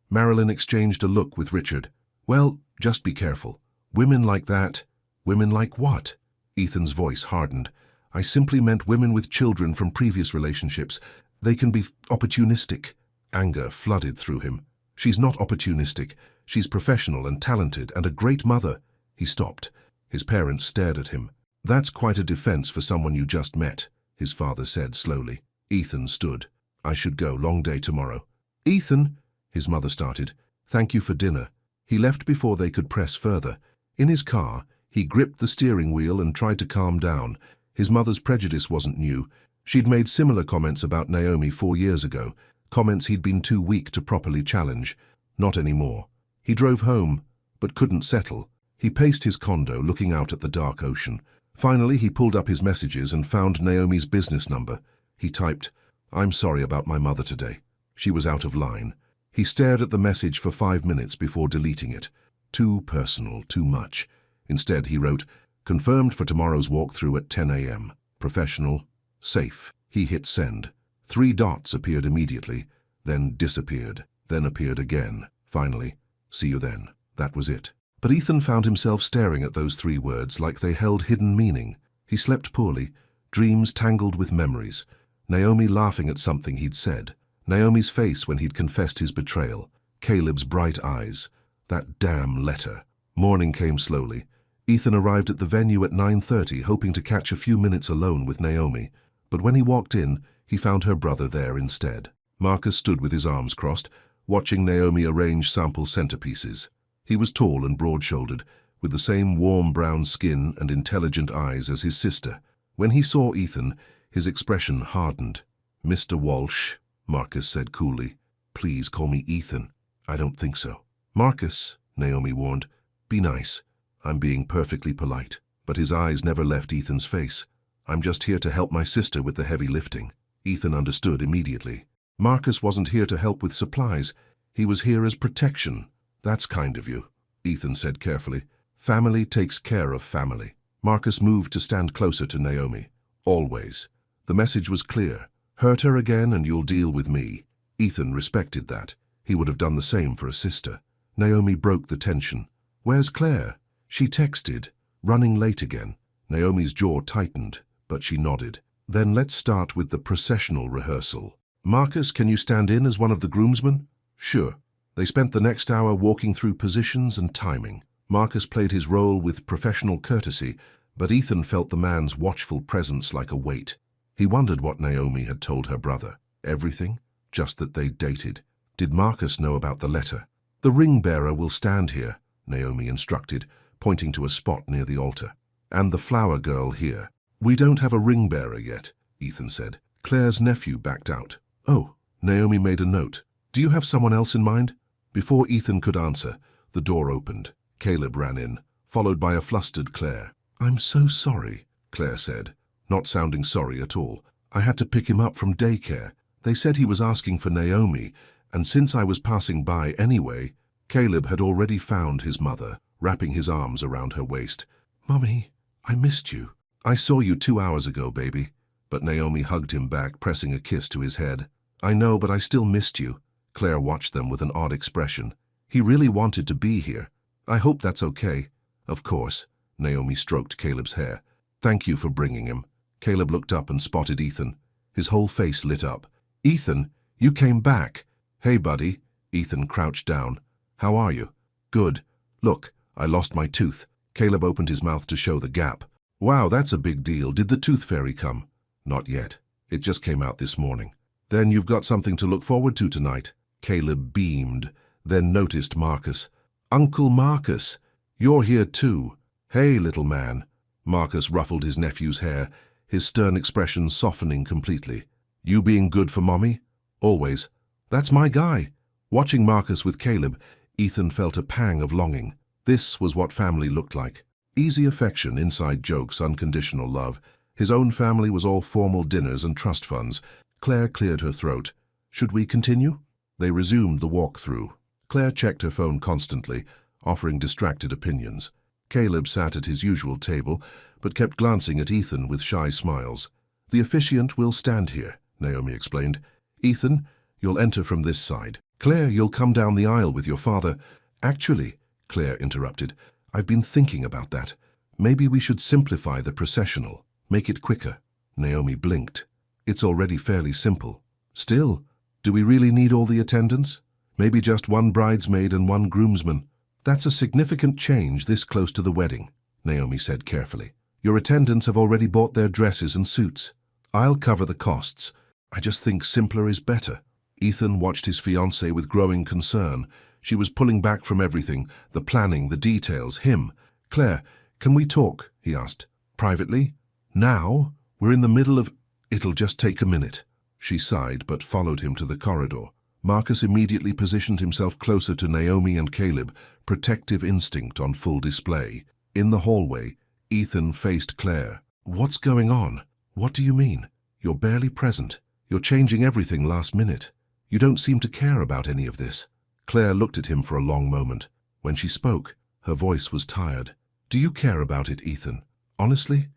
Marilyn exchanged a look with Richard. Well, just be careful. Women like that— Women like what? Ethan's voice hardened. I simply meant women with children from previous relationships. They can be opportunistic. Anger flooded through him. She's not opportunistic. She's professional and talented and a great mother. He stopped. His parents stared at him. That's quite a defense for someone you just met, his father said slowly. Ethan stood. I should go. Long day tomorrow. Ethan, his mother started. Thank you for dinner. He left before they could press further. In his car, he gripped the steering wheel and tried to calm down. His mother's prejudice wasn't new. She'd made similar comments about Naomi 4 years ago, comments he'd been too weak to properly challenge. Not anymore. He drove home, but couldn't settle. He paced his condo, looking out at the dark ocean. Finally, he pulled up his messages and found Naomi's business number. He typed, I'm sorry about my mother today. She was out of line. He stared at the message for 5 minutes before deleting it. Too personal, too much. Instead, he wrote, confirmed for tomorrow's walkthrough at 10 a.m. Professional, safe. He hit send. 3 dots appeared immediately, then disappeared, then appeared again. Finally, see you then. That was it. But Ethan found himself staring at those 3 words like they held hidden meaning. He slept poorly, dreams tangled with memories. Naomi laughing at something he'd said. Naomi's face when he'd confessed his betrayal. Caleb's bright eyes. That damn letter. Morning came slowly. Ethan arrived at the venue at 9:30, hoping to catch a few minutes alone with Naomi. But when he walked in, he found her brother there instead. Marcus stood with his arms crossed, watching Naomi arrange sample centerpieces. He was tall and broad-shouldered, with the same warm brown skin and intelligent eyes as his sister. When he saw Ethan, his expression hardened. "Mr. Walsh," Marcus said coolly. "Please call me Ethan." "I don't think so." "Marcus," Naomi warned, "be nice. I'm being perfectly polite." But his eyes never left Ethan's face. "I'm just here to help my sister with the heavy lifting." Ethan understood immediately. Marcus wasn't here to help with supplies. He was here as protection. "That's kind of you," Ethan said carefully. "Family takes care of family." Marcus moved to stand closer to Naomi. "Always." The message was clear. "Hurt her again and you'll deal with me." Ethan respected that. He would have done the same for a sister. Naomi broke the tension. "Where's Claire?" She texted, "Running late again." Naomi's jaw tightened, but she nodded. "Then let's start with the processional rehearsal. Marcus, can you stand in as one of the groomsmen?" "Sure." They spent the next hour walking through positions and timing. Marcus played his role with professional courtesy, but Ethan felt the man's watchful presence like a weight. He wondered what Naomi had told her brother. Everything? Just that they dated. Did Marcus know about the letter? "The ring-bearer will stand here," Naomi instructed, pointing to a spot near the altar. "And the flower girl here." "We don't have a ring-bearer yet," Ethan said. Claire's nephew backed out. "Oh," Naomi made a note. "Do you have someone else in mind?" Before Ethan could answer, the door opened. Caleb ran in, followed by a flustered Claire. "I'm so sorry," Claire said, not sounding sorry at all. "I had to pick him up from daycare. They said he was asking for Naomi, and since I was passing by anyway." Caleb had already found his mother, wrapping his arms around her waist. "Mummy, I missed you." "I saw you 2 hours ago, baby." But Naomi hugged him back, pressing a kiss to his head. "I know, but I still missed you." Claire watched them with an odd expression. "He really wanted to be here. I hope that's okay." "Of course." Naomi stroked Caleb's hair. "Thank you for bringing him." Caleb looked up and spotted Ethan. His whole face lit up. "Ethan, you came back." "Hey, buddy." Ethan crouched down. "How are you?" "Good. Look, I lost my tooth." Caleb opened his mouth to show the gap. "Wow, that's a big deal. Did the tooth fairy come?" "Not yet. It just came out this morning." "Then you've got something to look forward to tonight." Caleb beamed, then noticed Marcus. "Uncle Marcus, you're here too." "Hey, little man." Marcus ruffled his nephew's hair, his stern expression softening completely. "You being good for Mommy?" "Always." "That's my guy." Watching Marcus with Caleb, Ethan felt a pang of longing. This was what family looked like. Easy affection, inside jokes, unconditional love. His own family was all formal dinners and trust funds. Claire cleared her throat. "Should we continue?" They resumed the walk-through. Claire checked her phone constantly, offering distracted opinions. Caleb sat at his usual table, but kept glancing at Ethan with shy smiles. "The officiant will stand here," Naomi explained. "Ethan, you'll enter from this side. Claire, you'll come down the aisle with your father." "Actually," Claire interrupted, "I've been thinking about that. Maybe we should simplify the processional, make it quicker." Naomi blinked. "It's already fairly simple." "Still, do we really need all the attendants? Maybe just one bridesmaid and one groomsman." "That's a significant change this close to the wedding," Naomi said carefully. "Your attendants have already bought their dresses and suits. I'll cover the costs. I just think simpler is better." Ethan watched his fiancée with growing concern. She was pulling back from everything, the planning, the details, him. "Claire, can we talk?" he asked. "Privately?" "Now? We're in the middle of—" "It'll just take a minute." She sighed, but followed him to the corridor. Marcus immediately positioned himself closer to Naomi and Caleb, protective instinct on full display. In the hallway, Ethan faced Claire. "What's going on? What do you mean? You're barely present. You're changing everything last minute. You don't seem to care about any of this." Claire looked at him for a long moment. When she spoke, her voice was tired. "Do you care about it, Ethan? Honestly?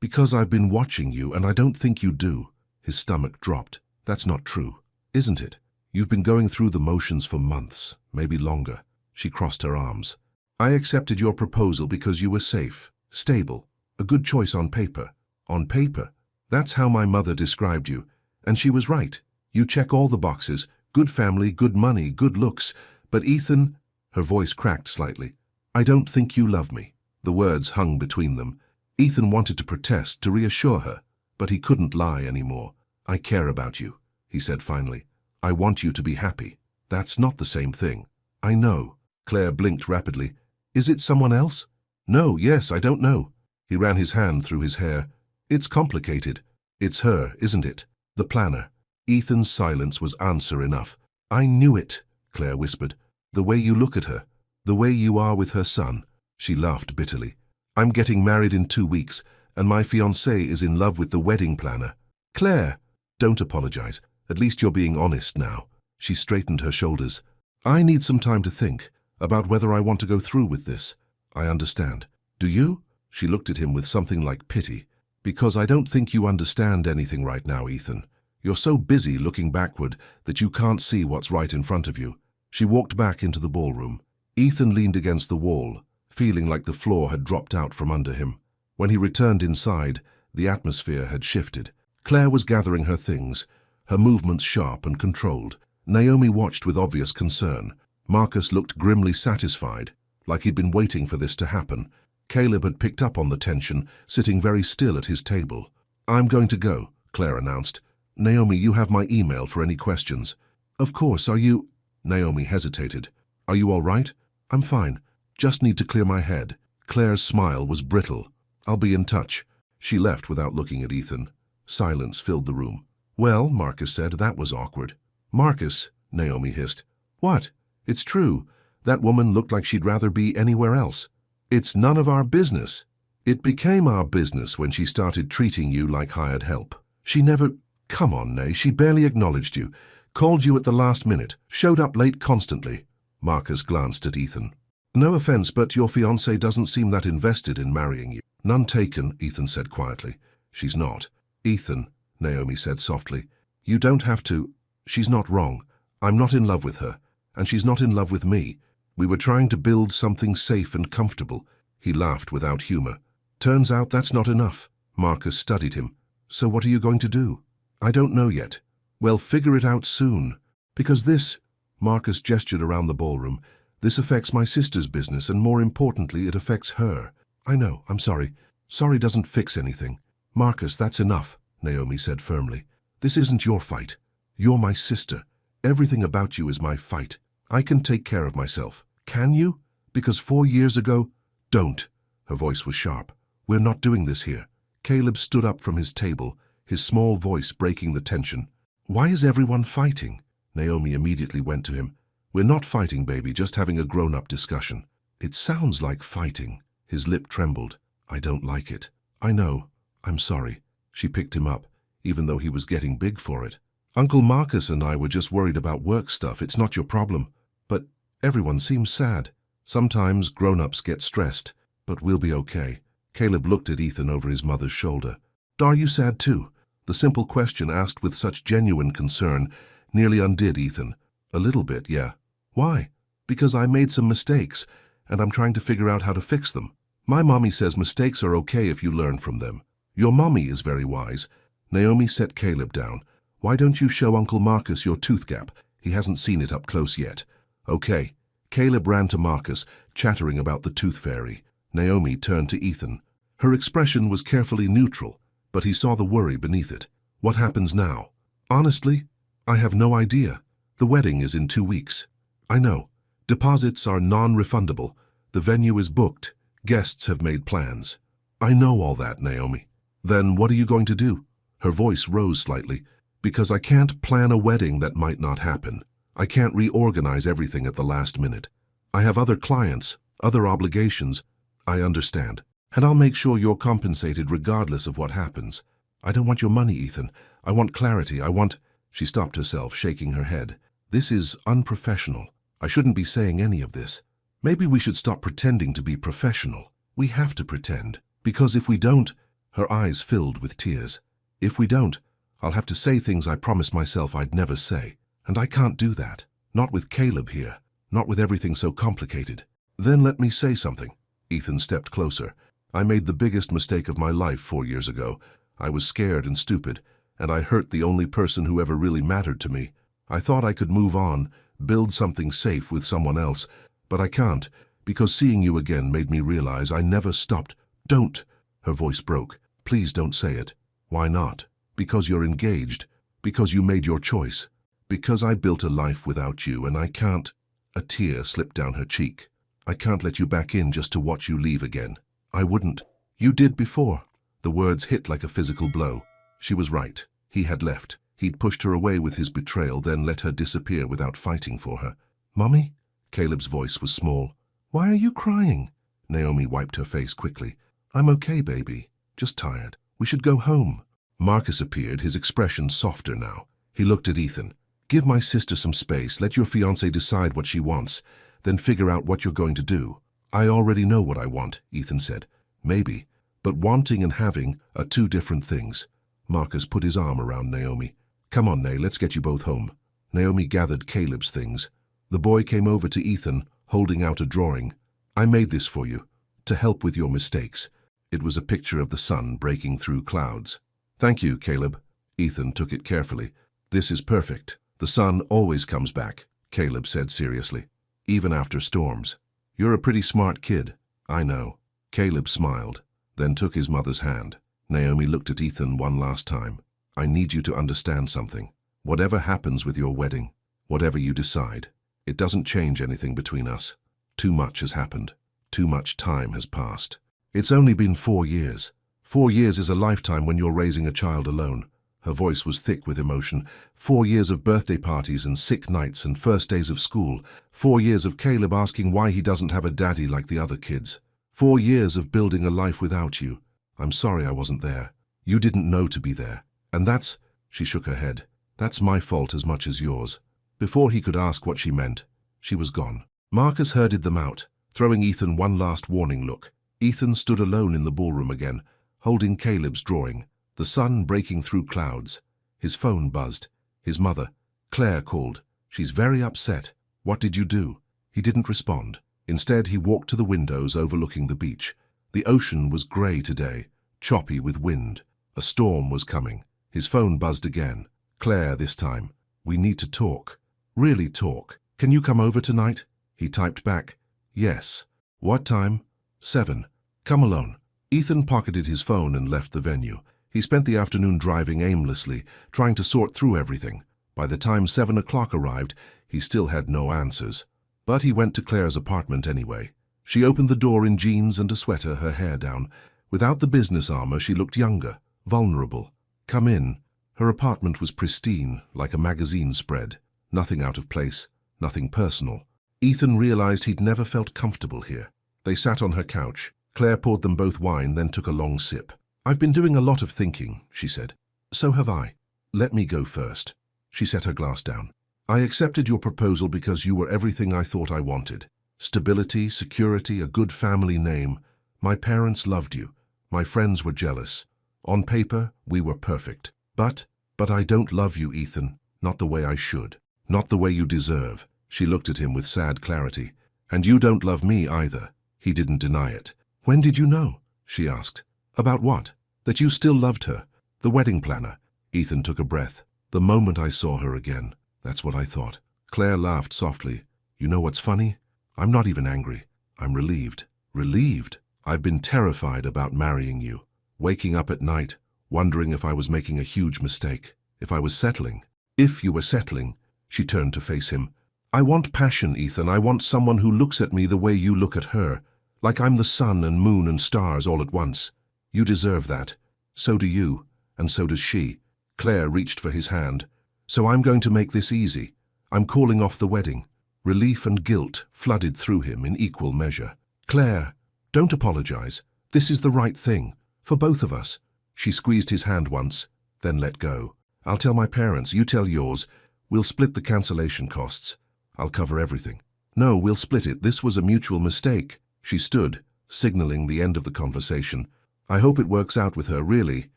Because I've been watching you, and I don't think you do." His stomach dropped. "That's not true, isn't it? You've been going through the motions for months, maybe longer." She crossed her arms. "I accepted your proposal because you were safe, stable, a good choice on paper." "On paper? That's how my mother described you. And she was right. You check all the boxes. Good family, good money, good looks. But Ethan," her voice cracked slightly, "I don't think you love me." The words hung between them. Ethan wanted to protest, to reassure her, but he couldn't lie anymore. "I care about you," he said finally. I want you to be happy. That's not the same thing. I know. Claire blinked rapidly. Is it someone else? No, yes, I don't know. He ran his hand through his hair. It's complicated. It's her, isn't it? The planner. Ethan's silence was answer enough. I knew it, Claire whispered. The way you look at her. The way you are with her son. She laughed bitterly. I'm getting married in 2 weeks, and my fiancé is in love with the wedding planner. Claire! Don't apologize. At least you're being honest now. She straightened her shoulders. I need some time to think about whether I want to go through with this. I understand. Do you? She looked at him with something like pity. Because I don't think you understand anything right now, Ethan. You're so busy looking backward that you can't see what's right in front of you. She walked back into the ballroom. Ethan leaned against the wall, feeling like the floor had dropped out from under him. When he returned inside, the atmosphere had shifted. Claire was gathering her things, her movements sharp and controlled. Naomi watched with obvious concern. Marcus looked grimly satisfied, like he'd been waiting for this to happen. Caleb had picked up on the tension, sitting very still at his table. I'm going to go, Claire announced. Naomi, you have my email for any questions. Of course, are you... Naomi hesitated. Are you all right? I'm fine. Just need to clear my head. Claire's smile was brittle. I'll be in touch. She left without looking at Ethan. Silence filled the room. Well, Marcus said, that was awkward. Marcus, Naomi hissed. What? It's true. That woman looked like she'd rather be anywhere else. It's none of our business. It became our business when she started treating you like hired help. She never... Come on, Nay, she barely acknowledged you. Called you at the last minute. Showed up late constantly. Marcus glanced at Ethan. No offense, but your fiancé doesn't seem that invested in marrying you. None taken, Ethan said quietly. She's not. Ethan, Naomi said softly, you don't have to... She's not wrong. I'm not in love with her, and she's not in love with me. We were trying to build something safe and comfortable. He laughed without humor. Turns out that's not enough. Marcus studied him. So what are you going to do? I don't know yet. Well, figure it out soon. Because this... Marcus gestured around the ballroom. This affects my sister's business, and more importantly, it affects her. I know, I'm sorry. Sorry doesn't fix anything. Marcus, that's enough, Naomi said firmly. This isn't your fight. You're my sister. Everything about you is my fight. I can take care of myself. Can you? Because 4 years ago... Don't. Her voice was sharp. We're not doing this here. Caleb stood up from his table, his small voice breaking the tension. Why is everyone fighting? Naomi immediately went to him. We're not fighting, baby, just having a grown-up discussion. It sounds like fighting. His lip trembled. I don't like it. I know. I'm sorry. She picked him up, even though he was getting big for it. Uncle Marcus and I were just worried about work stuff. It's not your problem. But everyone seems sad. Sometimes grown-ups get stressed, but we'll be okay. Caleb looked at Ethan over his mother's shoulder. Are you sad too? The simple question asked with such genuine concern nearly undid Ethan. A little bit, yeah. Why? Because I made some mistakes, and I'm trying to figure out how to fix them. My mommy says mistakes are okay if you learn from them. Your mommy is very wise. Naomi set Caleb down. Why don't you show Uncle Marcus your tooth gap? He hasn't seen it up close yet. Okay. Caleb ran to Marcus, chattering about the tooth fairy. Naomi turned to Ethan. Her expression was carefully neutral, but he saw the worry beneath it. What happens now? Honestly, I have no idea. The wedding is in 2 weeks. I know. Deposits are non-refundable. The venue is booked. Guests have made plans. I know all that, Naomi. Then what are you going to do? Her voice rose slightly. Because I can't plan a wedding that might not happen. I can't reorganize everything at the last minute. I have other clients, other obligations. I understand. And I'll make sure you're compensated regardless of what happens. I don't want your money, Ethan. I want clarity. I want... She stopped herself, shaking her head. This is unprofessional. I shouldn't be saying any of this. Maybe we should stop pretending to be professional. We have to pretend. Because if we don't... Her eyes filled with tears. If we don't, I'll have to say things I promised myself I'd never say. And I can't do that. Not with Caleb here. Not with everything so complicated. Then let me say something. Ethan stepped closer. I made the biggest mistake of my life 4 years ago. I was scared and stupid, and I hurt the only person who ever really mattered to me. I thought I could move on, build something safe with someone else, but I can't, because seeing you again made me realize I never stopped. Don't! Her voice broke. Please don't say it. Why not? Because you're engaged. Because you made your choice. Because I built a life without you and I can't. A tear slipped down her cheek. I can't let you back in just to watch you leave again. I wouldn't. You did before. The words hit like a physical blow. She was right. He had left. He'd pushed her away with his betrayal, then let her disappear without fighting for her. Mommy? Caleb's voice was small. Why are you crying? Naomi wiped her face quickly. I'm okay, baby. Just tired. We should go home. Marcus appeared, his expression softer now. He looked at Ethan. Give my sister some space. Let your fiancée decide what she wants. Then figure out what you're going to do. I already know what I want, Ethan said. Maybe. But wanting and having are two different things. Marcus put his arm around Naomi. Come on, Nay, let's get you both home. Naomi gathered Caleb's things. The boy came over to Ethan, holding out a drawing. I made this for you, to help with your mistakes. It was a picture of the sun breaking through clouds. Thank you, Caleb. Ethan took it carefully. This is perfect. The sun always comes back, Caleb said seriously. Even after storms. You're a pretty smart kid. I know. Caleb smiled, then took his mother's hand. Naomi looked at Ethan one last time. I need you to understand something. Whatever happens with your wedding, whatever you decide, it doesn't change anything between us. Too much has happened. Too much time has passed. It's only been 4 years. 4 years is a lifetime when you're raising a child alone. Her voice was thick with emotion. 4 years of birthday parties and sick nights and first days of school. 4 years of Caleb asking why he doesn't have a daddy like the other kids. 4 years of building a life without you. I'm sorry I wasn't there. You didn't know to be there. And that's, she shook her head, that's my fault as much as yours. Before he could ask what she meant, she was gone. Marcus herded them out, throwing Ethan one last warning look. Ethan stood alone in the ballroom again, holding Caleb's drawing, the sun breaking through clouds. His phone buzzed. His mother, Claire, called. She's very upset. What did you do? He didn't respond. Instead, he walked to the windows overlooking the beach. The ocean was grey today, choppy with wind. A storm was coming. His phone buzzed again. Claire this time. We need to talk. Really talk. Can you come over tonight? He typed back. Yes. What time? 7. Come alone. Ethan pocketed his phone and left the venue. He spent the afternoon driving aimlessly, trying to sort through everything. By the time 7 o'clock arrived, he still had no answers. But he went to Claire's apartment anyway. She opened the door in jeans and a sweater, her hair down. Without the business armor, she looked younger, vulnerable. Come in. Her apartment was pristine, like a magazine spread. Nothing out of place, nothing personal. Ethan realized he'd never felt comfortable here. They sat on her couch. Claire poured them both wine, then took a long sip. I've been doing a lot of thinking, she said. So have I. Let me go first. She set her glass down. I accepted your proposal because you were everything I thought I wanted. Stability, security, a good family name. My parents loved you. My friends were jealous. On paper, we were perfect. But I don't love you, Ethan. Not the way I should. Not the way you deserve. She looked at him with sad clarity. And you don't love me either. He didn't deny it. When did you know? She asked. About what? That you still loved her. The wedding planner. Ethan took a breath. The moment I saw her again. That's what I thought. Claire laughed softly. You know what's funny? I'm not even angry. I'm relieved. Relieved? I've been terrified about marrying you. Waking up at night, wondering if I was making a huge mistake. If I was settling. If you were settling. She turned to face him. I want passion, Ethan. I want someone who looks at me the way you look at her. Like I'm the sun and moon and stars all at once. You deserve that. So do you. And so does she. Claire reached for his hand. So I'm going to make this easy. I'm calling off the wedding. Relief and guilt flooded through him in equal measure. Claire, don't apologize. This is the right thing. For both of us. She squeezed his hand once, then let go. I'll tell my parents, you tell yours. We'll split the cancellation costs. I'll cover everything. No, we'll split it. This was a mutual mistake. She stood, signaling the end of the conversation. I hope it works out with her, really.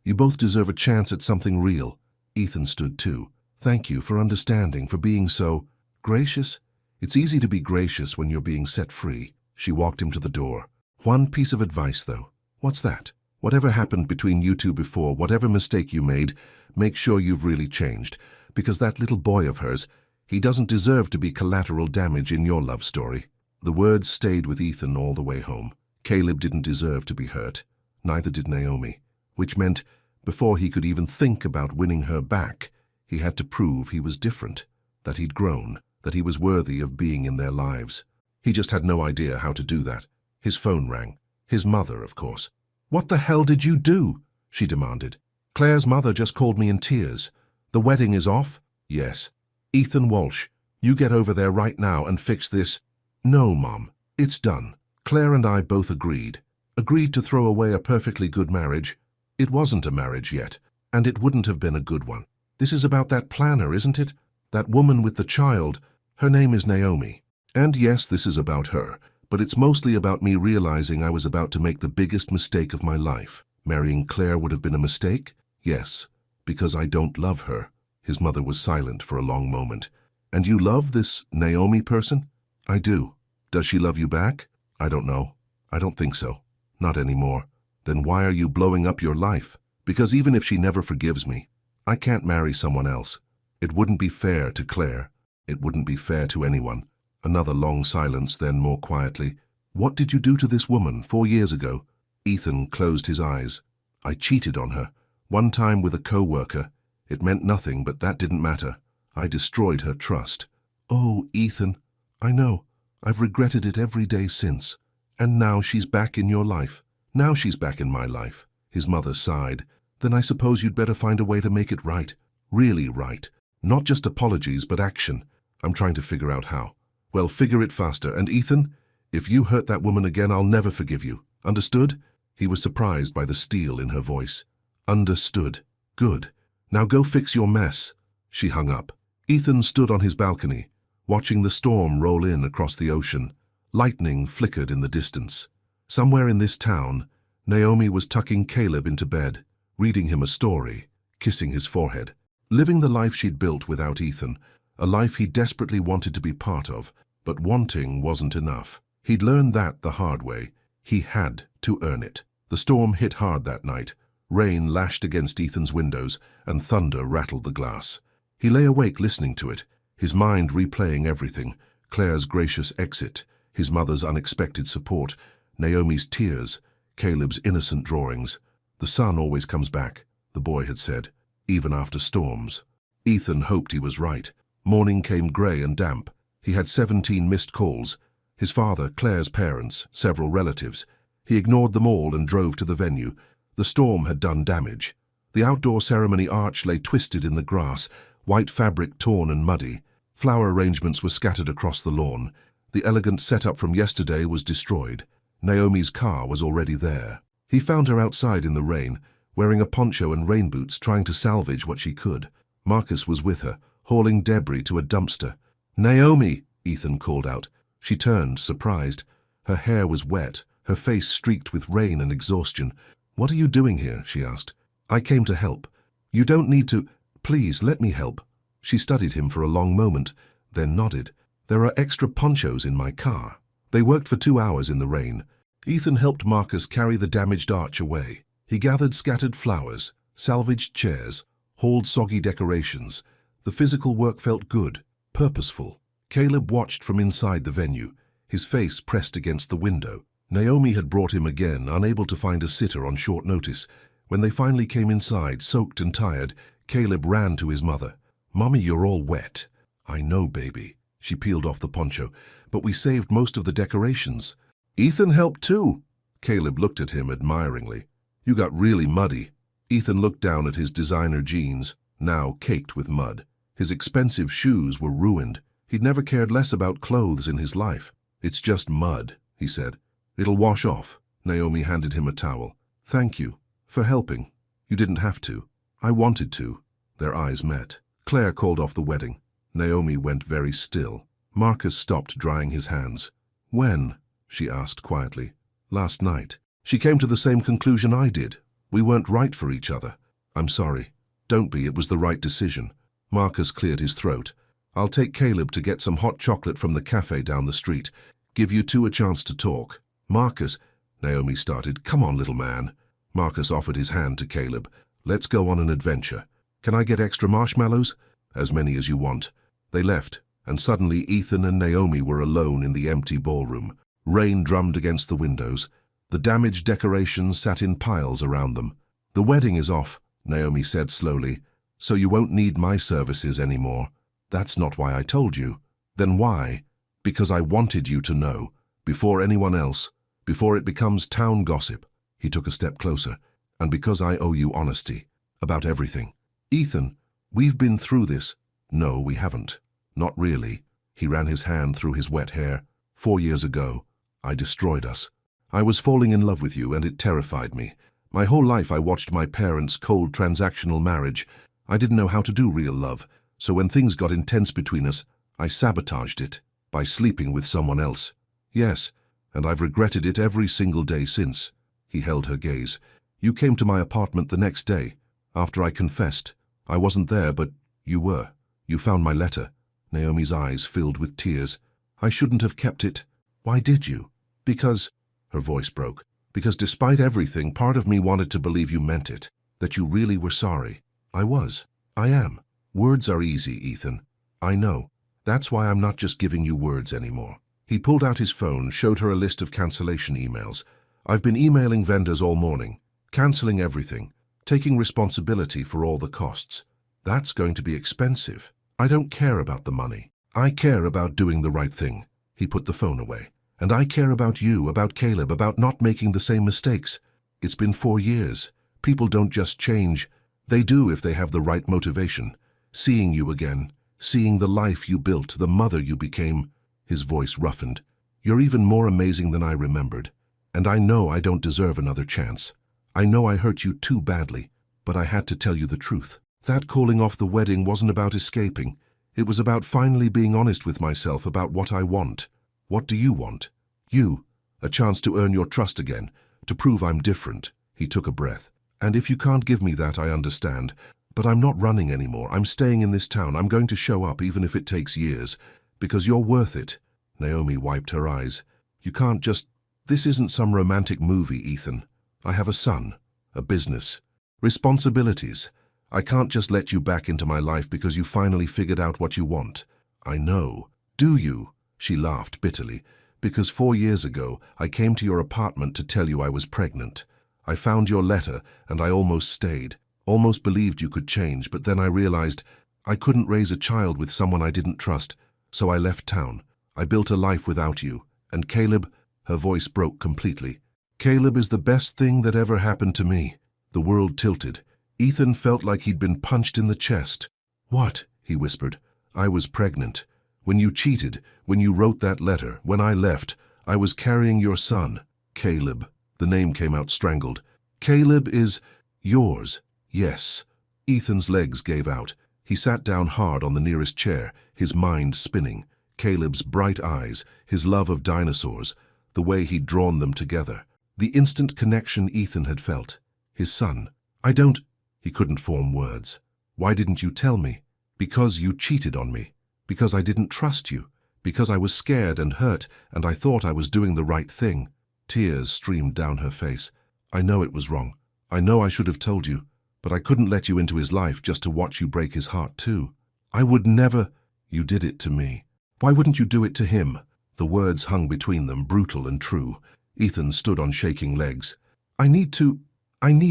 You both deserve a chance at something real. Ethan stood too. Thank you for understanding, for being so gracious. It's easy to be gracious when you're being set free. She walked him to the door. One piece of advice, though. What's that? Whatever happened between you two before, whatever mistake you made, make sure you've really changed. Because that little boy of hers, he doesn't deserve to be collateral damage in your love story. The words stayed with Ethan all the way home. Caleb didn't deserve to be hurt. Neither did Naomi. Which meant, before he could even think about winning her back, He had to prove he was different, that he'd grown, that he was worthy of being in their lives. He just had no idea how to do that. His phone rang. His mother, of course. "What the hell did you do?" she demanded. "Claire's mother just called me in tears. The wedding is off?" "Yes." "Ethan Walsh, you get over there right now and fix this." "No, Mom. It's done. Claire and I both agreed. Agreed to throw away a perfectly good marriage. It wasn't a marriage yet, and it wouldn't have been a good one. This is about that planner, isn't it? That woman with the child. Her name is Naomi. And yes, this is about her, but it's mostly about me realizing I was about to make the biggest mistake of my life. Marrying Claire would have been a mistake? Yes, because I don't love her." His mother was silent for a long moment. "And you love this Naomi person?" "I do." "Does she love you back?" "I don't know. I don't think so. Not anymore." "Then why are you blowing up your life?" "Because even if she never forgives me, I can't marry someone else. It wouldn't be fair to Claire. It wouldn't be fair to anyone." Another long silence, then more quietly. "What did you do to this woman 4 years ago?" Ethan closed his eyes. "I cheated on her. One time with a co-worker. It meant nothing, but that didn't matter. I destroyed her trust." "Oh, Ethan, I know. I've regretted it every day since. And now she's back in your life." "Now she's back in my life." His mother sighed. "Then I suppose you'd better find a way to make it right. Really right. Not just apologies, but action. I'm trying to figure out how." "Well, figure it faster. And Ethan, if you hurt that woman again, I'll never forgive you. Understood?" He was surprised by the steel in her voice. "Understood. Good. Now go fix your mess." She hung up. Ethan stood on his balcony, watching the storm roll in across the ocean. Lightning flickered in the distance. Somewhere in this town, Naomi was tucking Caleb into bed, reading him a story, kissing his forehead. Living the life she'd built without Ethan, a life he desperately wanted to be part of, but wanting wasn't enough. He'd learned that the hard way. He had to earn it. The storm hit hard that night. Rain lashed against Ethan's windows, and thunder rattled the glass. He lay awake listening to it, his mind replaying everything: Claire's gracious exit, his mother's unexpected support, Naomi's tears, Caleb's innocent drawings. The sun always comes back, the boy had said, even after storms. Ethan hoped he was right. Morning came grey and damp. He had 17 missed calls. His father, Claire's parents, several relatives. He ignored them all and drove to the venue. The storm had done damage. The outdoor ceremony arch lay twisted in the grass, white fabric torn and muddy. Flower arrangements were scattered across the lawn. The elegant setup from yesterday was destroyed. Naomi's car was already there. He found her outside in the rain, wearing a poncho and rain boots, trying to salvage what she could. Marcus was with her, hauling debris to a dumpster. "Naomi!" Ethan called out. She turned, surprised. Her hair was wet, her face streaked with rain and exhaustion. "What are you doing here?" she asked. "I came to help." "You don't need to. Please, let me help." She studied him for a long moment, then nodded. "There are extra ponchos in my car." They worked for 2 hours in the rain. Ethan helped Marcus carry the damaged arch away. He gathered scattered flowers, salvaged chairs, hauled soggy decorations. The physical work felt good, purposeful. Caleb watched from inside the venue, his face pressed against the window. Naomi had brought him again, unable to find a sitter on short notice. When they finally came inside, soaked and tired, Caleb ran to his mother. "Mommy, you're all wet." "I know, baby." She peeled off the poncho. "But we saved most of the decorations." "Ethan helped too." Caleb looked at him admiringly. "You got really muddy." Ethan looked down at his designer jeans, now caked with mud. His expensive shoes were ruined. He'd never cared less about clothes in his life. "It's just mud," he said. "It'll wash off." Naomi handed him a towel. "Thank you for helping. You didn't have to. I wanted to." Their eyes met. Claire called off the wedding. Naomi went very still. Marcus stopped drying his hands. "When?" she asked quietly. "Last night." "She came to the same conclusion I did. We weren't right for each other." "I'm sorry." "Don't be, it was the right decision." Marcus cleared his throat. "I'll take Caleb to get some hot chocolate from the cafe down the street. Give you two a chance to talk." "Marcus," Naomi started. "Come on, little man." Marcus offered his hand to Caleb. "Let's go on an adventure. Can I get extra marshmallows?" "As many as you want." They left, and suddenly Ethan and Naomi were alone in the empty ballroom. Rain drummed against the windows. The damaged decorations sat in piles around them. "The wedding is off," Naomi said slowly. So you won't need my services anymore. That's not why I told you. Then why? Because I wanted you to know, before anyone else, before it becomes town gossip. He took a step closer. And because I owe you honesty. About everything. Ethan, we've been through this. No, we haven't. Not really. He ran his hand through his wet hair. 4 years ago, I destroyed us. I was falling in love with you and it terrified me. My whole life I watched my parents' cold transactional marriage. I didn't know how to do real love, so when things got intense between us, I sabotaged it by sleeping with someone else. Yes, and I've regretted it every single day since. He held her gaze. You came to my apartment the next day, after I confessed. I wasn't there, but you were. You found my letter. Naomi's eyes filled with tears. I shouldn't have kept it. Why did you? Because, her voice broke, because despite everything, part of me wanted to believe you meant it, that you really were sorry. I was. I am. Words are easy, Ethan. I know. That's why I'm not just giving you words anymore. He pulled out his phone, showed her a list of cancellation emails. I've been emailing vendors all morning, cancelling everything, taking responsibility for all the costs. That's going to be expensive. I don't care about the money. I care about doing the right thing. He put the phone away. And I care about you, about Caleb, about not making the same mistakes. It's been 4 years. People don't just change. They do if they have the right motivation. Seeing you again, seeing the life you built, the mother you became. His voice roughened. You're even more amazing than I remembered. And I know I don't deserve another chance. I know I hurt you too badly, but I had to tell you the truth. That calling off the wedding wasn't about escaping. It was about finally being honest with myself about what I want. What do you want? You. A chance to earn your trust again, to prove I'm different. He took a breath. And if you can't give me that, I understand. But I'm not running anymore. I'm staying in this town. I'm going to show up even if it takes years. Because you're worth it. Naomi wiped her eyes. You can't just... This isn't some romantic movie, Ethan. I have a son, a business, responsibilities. I can't just let you back into my life because you finally figured out what you want. I know. Do you? She laughed bitterly. Because 4 years ago, I came to your apartment to tell you I was pregnant. I found your letter and I almost stayed. Almost believed you could change, but then I realized I couldn't raise a child with someone I didn't trust. So I left town. I built a life without you. And Caleb, her voice broke completely. Caleb is the best thing that ever happened to me. The world tilted. Ethan felt like he'd been punched in the chest. What? He whispered. I was pregnant. When you cheated, when you wrote that letter, when I left, I was carrying your son. Caleb. The name came out strangled. Caleb is yours. Yes. Ethan's legs gave out. He sat down hard on the nearest chair, his mind spinning. Caleb's bright eyes, his love of dinosaurs, the way he'd drawn them together. The instant connection Ethan had felt. His son. I don't... He couldn't form words. Why didn't you tell me? Because you cheated on me. Because I didn't trust you. Because I was scared and hurt, and I thought I was doing the right thing. Tears streamed down her face. I know it was wrong. I know I should have told you, but I couldn't let you into his life just to watch you break his heart too. I would never... You did it to me. Why wouldn't you do it to him? The words hung between them, brutal and true. Ethan stood on shaking legs. I need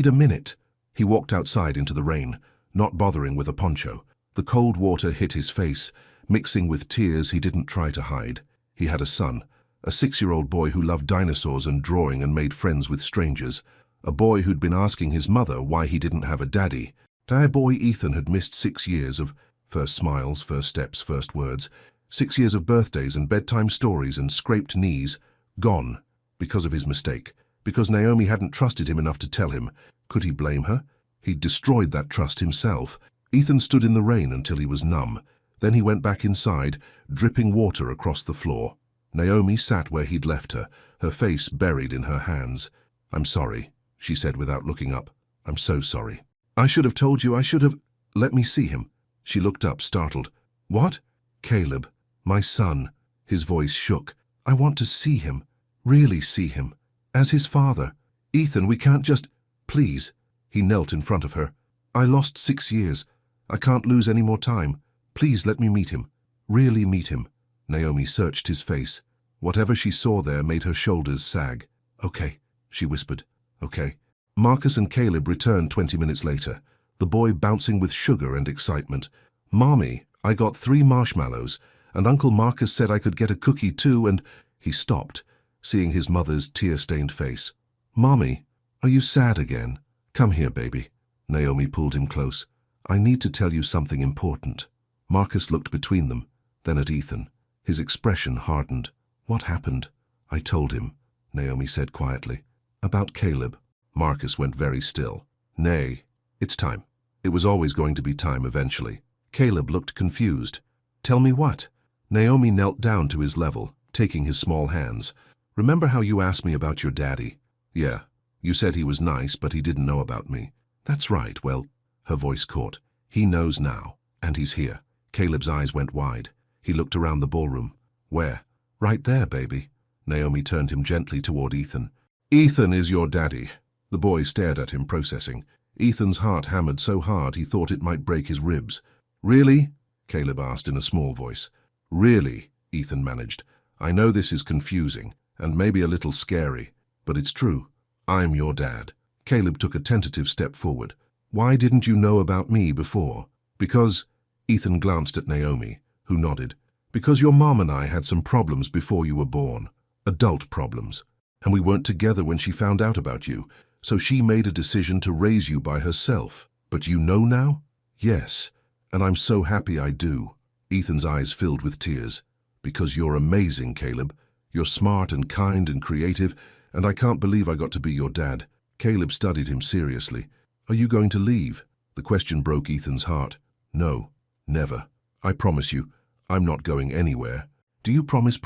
a minute. He walked outside into the rain, not bothering with a poncho. The cold water hit his face, mixing with tears he didn't try to hide. He had a son, a 6-year-old boy who loved dinosaurs and drawing and made friends with strangers. A boy who'd been asking his mother why he didn't have a daddy. Our boy Ethan had missed 6 years of first smiles, first steps, first words. 6 years of birthdays and bedtime stories and scraped knees. Gone. Because of his mistake. Because Naomi hadn't trusted him enough to tell him. Could he blame her? He'd destroyed that trust himself. Ethan stood in the rain until he was numb. Then he went back inside, dripping water across the floor. Naomi sat where he'd left her, her face buried in her hands. I'm sorry, she said without looking up. I'm so sorry. I should have told you, I should have... Let me see him. She looked up, startled. What? Caleb, my son. His voice shook. I want to see him. Really see him. As his father. Ethan, we can't just... Please. He knelt in front of her. I lost 6 years. I can't lose any more time. Please let me meet him. Really meet him. Naomi searched his face. Whatever she saw there made her shoulders sag. Okay, she whispered. Okay. Marcus and Caleb returned 20 minutes later. the boy bouncing with sugar and excitement. "Mommy, I got 3 marshmallows, and Uncle Marcus said I could get a cookie too, and—" He stopped, seeing his mother's tear-stained face. "Mommy, are you sad again? Come here, baby." Naomi pulled him close. "I need to tell you something important." Marcus looked between them, then at Ethan. His expression hardened. "What happened?" "I told him," Naomi said quietly. "About Caleb." Marcus went very still. "Nay, it's time. It was always going to be time eventually." Caleb looked confused. "Tell me what?" Naomi knelt down to his level, taking his small hands. "Remember how you asked me about your daddy?" "Yeah. You said he was nice, but he didn't know about me." "That's right. Well," her voice caught. "He knows now, and he's here." Caleb's eyes went wide. He looked around the ballroom. "Where?" "Right there, baby." Naomi turned him gently toward Ethan. "Ethan is your daddy." The boy stared at him, processing. Ethan's heart hammered so hard he thought it might break his ribs. "Really?" Caleb asked in a small voice. "Really?" Ethan managed. "I know this is confusing, and maybe a little scary, but it's true. I'm your dad." Caleb took a tentative step forward. "Why didn't you know about me before?" "Because—" Ethan glanced at Naomi, who nodded. "Because your mom and I had some problems before you were born. Adult problems. And we weren't together when she found out about you, so she made a decision to raise you by herself. But you know now?" "Yes, and I'm so happy I do." Ethan's eyes filled with tears. "Because you're amazing, Caleb. You're smart and kind and creative, and I can't believe I got to be your dad." Caleb studied him seriously. "Are you going to leave?" The question broke Ethan's heart. "No, never. I promise you, I'm not going anywhere." "Do you promise?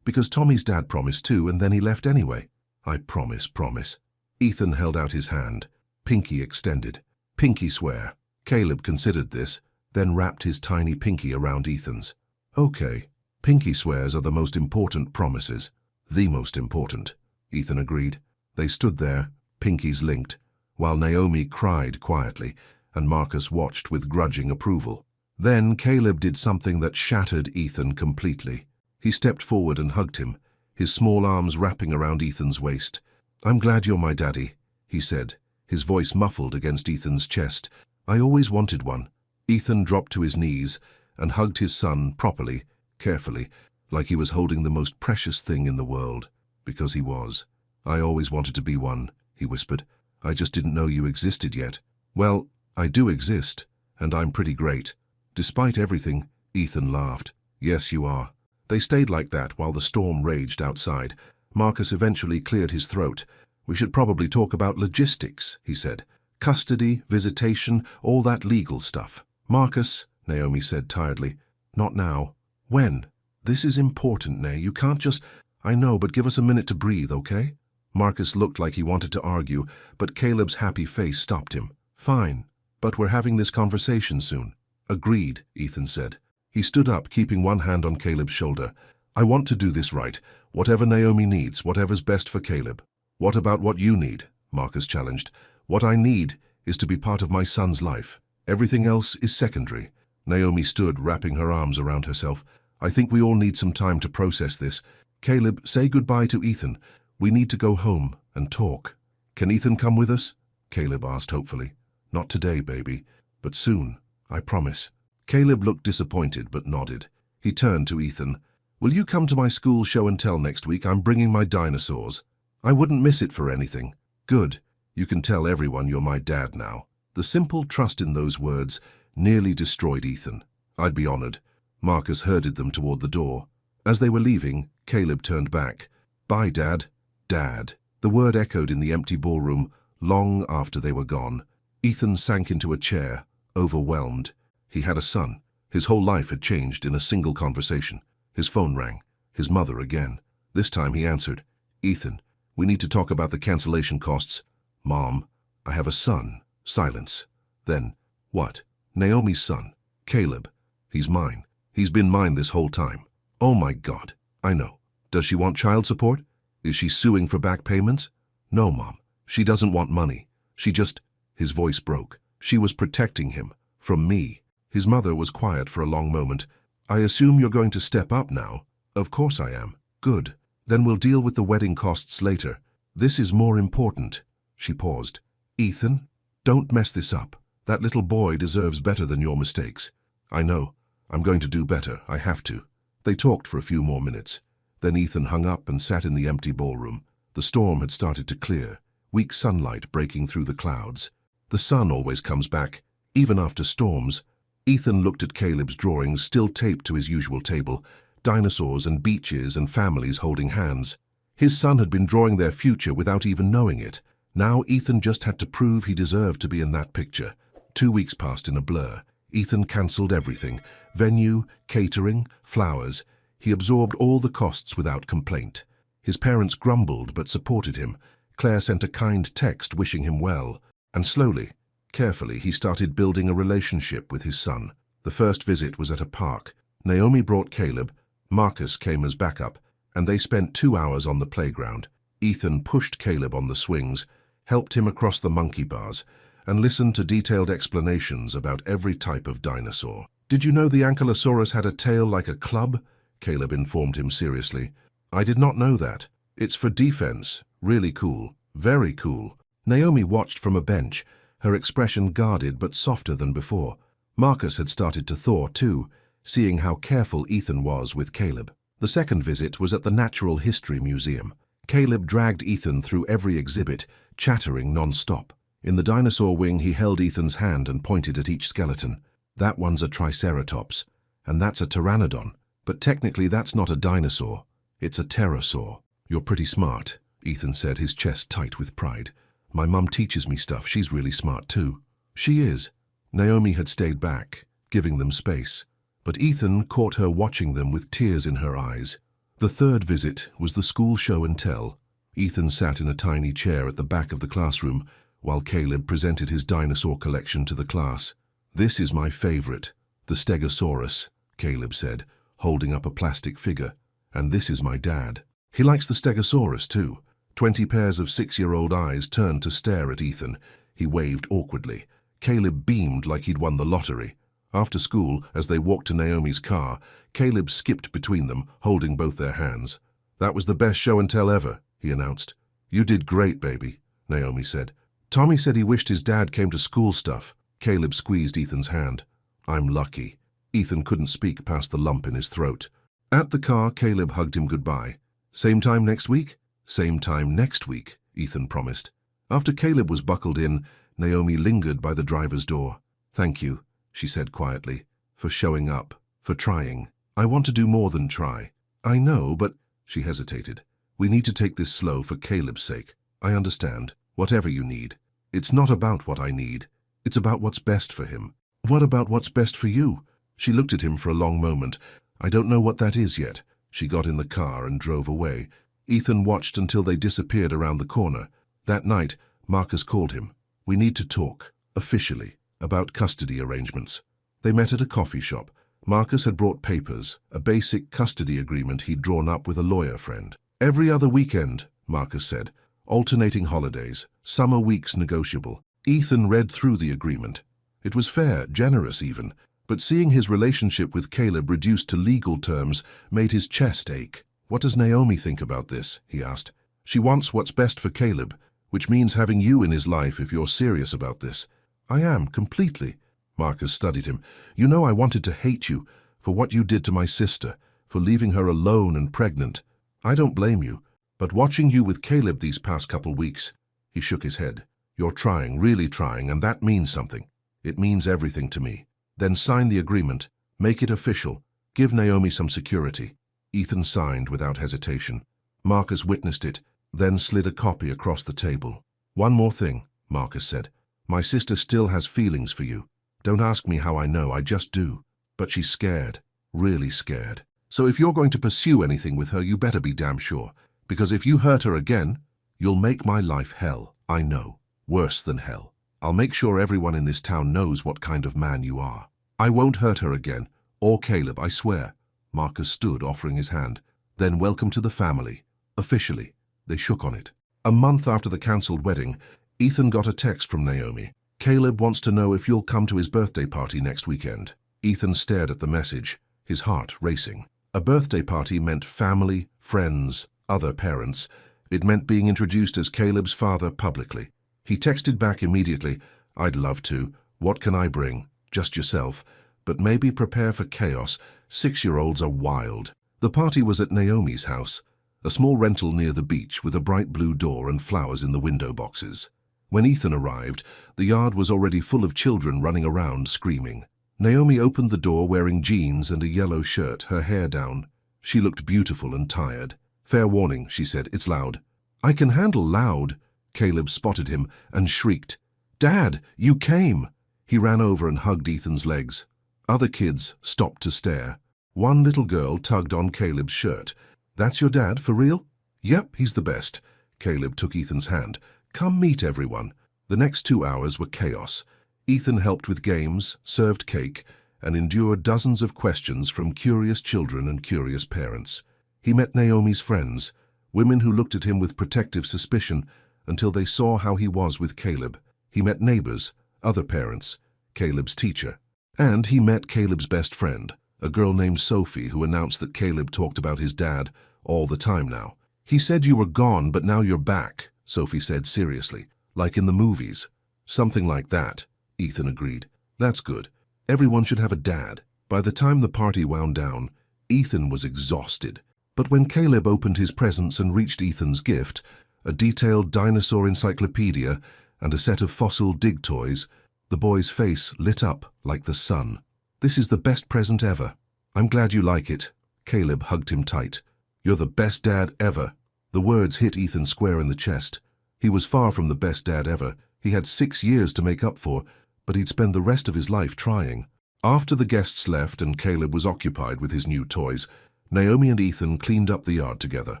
Because Tommy's dad promised too, and then he left anyway." "I promise. Ethan held out his hand, pinky extended. "Pinky swear." Caleb considered this, then wrapped his tiny pinky around Ethan's. "Okay, pinky swears are the most important promises." "The most important," Ethan agreed. They stood there, pinkies linked, while Naomi cried quietly, and Marcus watched with grudging approval. Then Caleb did something that shattered Ethan completely. He stepped forward and hugged him, his small arms wrapping around Ethan's waist. "I'm glad you're my daddy," he said, his voice muffled against Ethan's chest. "I always wanted one." Ethan dropped to his knees and hugged his son properly, carefully, like he was holding the most precious thing in the world, because he was. "I always wanted to be one," he whispered. "I just didn't know you existed yet." "Well, I do exist, and I'm pretty great." "Despite everything," Ethan laughed. "Yes, you are." They stayed like that while the storm raged outside. Marcus eventually cleared his throat. "We should probably talk about logistics," he said. "Custody, visitation, all that legal stuff." "Marcus," Naomi said tiredly. "Not now." "When?" "This is important, Nay. You can't just—" "I know, but give us a minute to breathe, okay?" Marcus looked like he wanted to argue, but Caleb's happy face stopped him. "Fine, but we're having this conversation soon." "Agreed," Ethan said. He stood up, keeping one hand on Caleb's shoulder. "I want to do this right. Whatever Naomi needs, whatever's best for Caleb." "What about what you need?" Marcus challenged. "What I need is to be part of my son's life. Everything else is secondary." Naomi stood, wrapping her arms around herself. "I think we all need some time to process this. Caleb, say goodbye to Ethan. We need to go home and talk." "Can Ethan come with us?" Caleb asked hopefully. "Not today, baby, but soon, I promise." Caleb looked disappointed but nodded. He turned to Ethan. "Will you come to my school show and tell next week? I'm bringing my dinosaurs." "I wouldn't miss it for anything." "Good. You can tell everyone you're my dad now." The simple trust in those words nearly destroyed Ethan. "I'd be honored." Marcus herded them toward the door. As they were leaving, Caleb turned back. "Bye, Dad." "Dad." The word echoed in the empty ballroom long after they were gone. Ethan sank into a chair, overwhelmed. He had a son. His whole life had changed in a single conversation. His phone rang. His mother again. This time he answered. "Ethan, we need to talk about the cancellation costs." "Mom, I have a son." Silence. Then, "What?" "Naomi's son. Caleb. He's mine. He's been mine this whole time." "Oh my God." "I know. Does she want child support? Is she suing for back payments?" "No, Mom. She doesn't want money. She just—" His voice broke. "She was protecting him. From me." His mother was quiet for a long moment. "I assume you're going to step up now?" "Of course I am." "Good. Then we'll deal with the wedding costs later. This is more important." She paused. "Ethan, don't mess this up. That little boy deserves better than your mistakes. I know. I'm going to do better. I have to. They talked for a few more minutes. Then Ethan hung up and sat in the empty ballroom. The storm had started to clear, weak sunlight breaking through the clouds. The sun always comes back, even after storms. Ethan looked at Caleb's drawings, still taped to his usual table, dinosaurs and beaches and families holding hands. His son had been drawing their future without even knowing it. Now Ethan just had to prove he deserved to be in that picture. 2 weeks passed in a blur. Ethan cancelled everything: venue, catering, flowers. He absorbed all the costs without complaint. His parents grumbled but supported him. Claire sent a kind text wishing him well. And slowly, carefully, he started building a relationship with his son. The first visit was at a park. Naomi brought Caleb. Marcus came as backup, and they spent 2 hours on the playground. Ethan pushed Caleb on the swings, helped him across the monkey bars, and listened to detailed explanations about every type of dinosaur. "Did you know the Ankylosaurus had a tail like a club?" Caleb informed him seriously. "I did not know that. It's for defense. Really cool. Very cool." Naomi watched from a bench, her expression guarded but softer than before. Marcus had started to thaw too, seeing how careful Ethan was with Caleb. The second visit was at the Natural History Museum. Caleb dragged Ethan through every exhibit, chattering non-stop. In the dinosaur wing, he held Ethan's hand and pointed at each skeleton. "That one's a triceratops, and that's a pteranodon. But technically that's not a dinosaur. It's a pterosaur." "You're pretty smart," Ethan said, his chest tight with pride. "My mum teaches me stuff. She's really smart too." "She is." Naomi had stayed back, giving them space. But Ethan caught her watching them with tears in her eyes. The third visit was the school show and tell. Ethan sat in a tiny chair at the back of the classroom, while Caleb presented his dinosaur collection to the class. "This is my favorite, the Stegosaurus," Caleb said, holding up a plastic figure. "And this is my dad. He likes the Stegosaurus too." 20 pairs of 6-year-old eyes turned to stare at Ethan. He waved awkwardly. Caleb beamed like he'd won the lottery. After school, as they walked to Naomi's car, Caleb skipped between them, holding both their hands. "That was the best show and tell ever," he announced. "You did great, baby," Naomi said. "Tommy said he wished his dad came to school stuff." Caleb squeezed Ethan's hand. "I'm lucky." Ethan couldn't speak past the lump in his throat. At the car, Caleb hugged him goodbye. "Same time next week?" "Same time next week," Ethan promised. After Caleb was buckled in, Naomi lingered by the driver's door. "Thank you," she said quietly, "for showing up, for trying. I want to do more than try." "I know, but—" she hesitated. "We need to take this slow for Caleb's sake. I understand. Whatever you need. It's not about what I need. It's about what's best for him." "What about what's best for you?" She looked at him for a long moment. "I don't know what that is yet." She got in the car and drove away. Ethan watched until they disappeared around the corner. That night, Marcus called him. "We need to talk, officially, about custody arrangements." They met at a coffee shop. Marcus had brought papers, a basic custody agreement he'd drawn up with a lawyer friend. "Every other weekend," Marcus said. "Alternating holidays, summer weeks negotiable." Ethan read through the agreement. It was fair, generous even, but seeing his relationship with Caleb reduced to legal terms made his chest ache. "What does Naomi think about this?" he asked. "She wants what's best for Caleb, which means having you in his life if you're serious about this." "I am, completely." Marcus studied him. "You know I wanted to hate you for what you did to my sister, for leaving her alone and pregnant. I don't blame you, but watching you with Caleb these past couple weeks—" He shook his head. "You're trying, really trying, and that means something. It means everything to me. Then sign the agreement, make it official, give Naomi some security." Ethan signed without hesitation. Marcus witnessed it, then slid a copy across the table. "One more thing," Marcus said. "My sister still has feelings for you. Don't ask me how I know, I just do. But she's scared, really scared. So if you're going to pursue anything with her, you better be damn sure. Because if you hurt her again, you'll make my life hell, I know. Worse than hell. I'll make sure everyone in this town knows what kind of man you are. I won't hurt her again, or Caleb, I swear." Marcus stood, offering his hand. "Then welcome to the family. Officially." They shook on it. A month after the cancelled wedding, Ethan got a text from Naomi. "Caleb wants to know if you'll come to his birthday party next weekend." Ethan stared at the message, his heart racing. A birthday party meant family, friends, other parents. It meant being introduced as Caleb's father publicly. He texted back immediately, "I'd love to. What can I bring? Just yourself. But maybe prepare for chaos. 6-year-olds are wild. The party was at Naomi's house, a small rental near the beach with a bright blue door and flowers in the window boxes. When Ethan arrived, the yard was already full of children running around screaming. Naomi opened the door wearing jeans and a yellow shirt, her hair down. She looked beautiful and tired. "Fair warning," she said, "it's loud." "I can handle loud." Caleb spotted him and shrieked, "Dad, you came!" He ran over and hugged Ethan's legs. Other kids stopped to stare. One little girl tugged on Caleb's shirt. "That's your dad, for real?" "Yep, he's the best." Caleb took Ethan's hand. "Come meet everyone." The next 2 hours were chaos. Ethan helped with games, served cake, and endured dozens of questions from curious children and curious parents. He met Naomi's friends, women who looked at him with protective suspicion until they saw how he was with Caleb. He met neighbors, other parents, Caleb's teacher. And he met Caleb's best friend, a girl named Sophie, who announced that Caleb talked about his dad all the time now. "He said you were gone, but now you're back," Sophie said seriously. "Like in the movies." "Something like that," Ethan agreed. "That's good. Everyone should have a dad." By the time the party wound down, Ethan was exhausted. But when Caleb opened his presents and reached Ethan's gift, a detailed dinosaur encyclopedia and a set of fossil dig toys, the boy's face lit up like the sun. "This is the best present ever. I'm glad you like it." Caleb hugged him tight. "You're the best dad ever." The words hit Ethan square in the chest. He was far from the best dad ever. He had 6 years to make up for, but he'd spend the rest of his life trying. After the guests left and Caleb was occupied with his new toys, Naomi and Ethan cleaned up the yard together.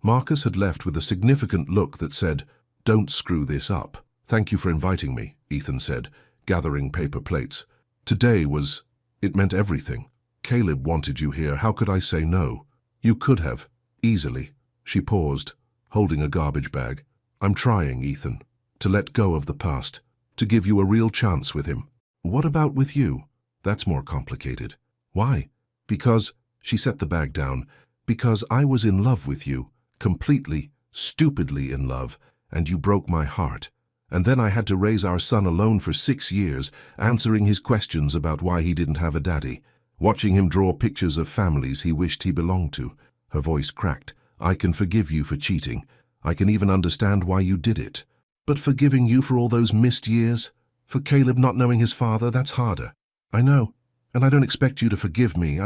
Marcus had left with a significant look that said, "Don't screw this up." "Thank you for inviting me," Ethan said, gathering paper plates. It meant everything. "Caleb wanted you here. How could I say no?" "You could have. Easily." She paused, holding a garbage bag. "I'm trying, Ethan, to let go of the past, to give you a real chance with him." "What about with you?" "That's more complicated." "Why?" "Because," she set the bag down, "because I was in love with you, completely, stupidly in love, and you broke my heart. And then I had to raise our son alone for 6 years, answering his questions about why he didn't have a daddy, watching him draw pictures of families he wished he belonged to." Her voice cracked. "I can forgive you for cheating. I can even understand why you did it. But forgiving you for all those missed years? For Caleb not knowing his father, that's harder." "I know, and I don't expect you to forgive me.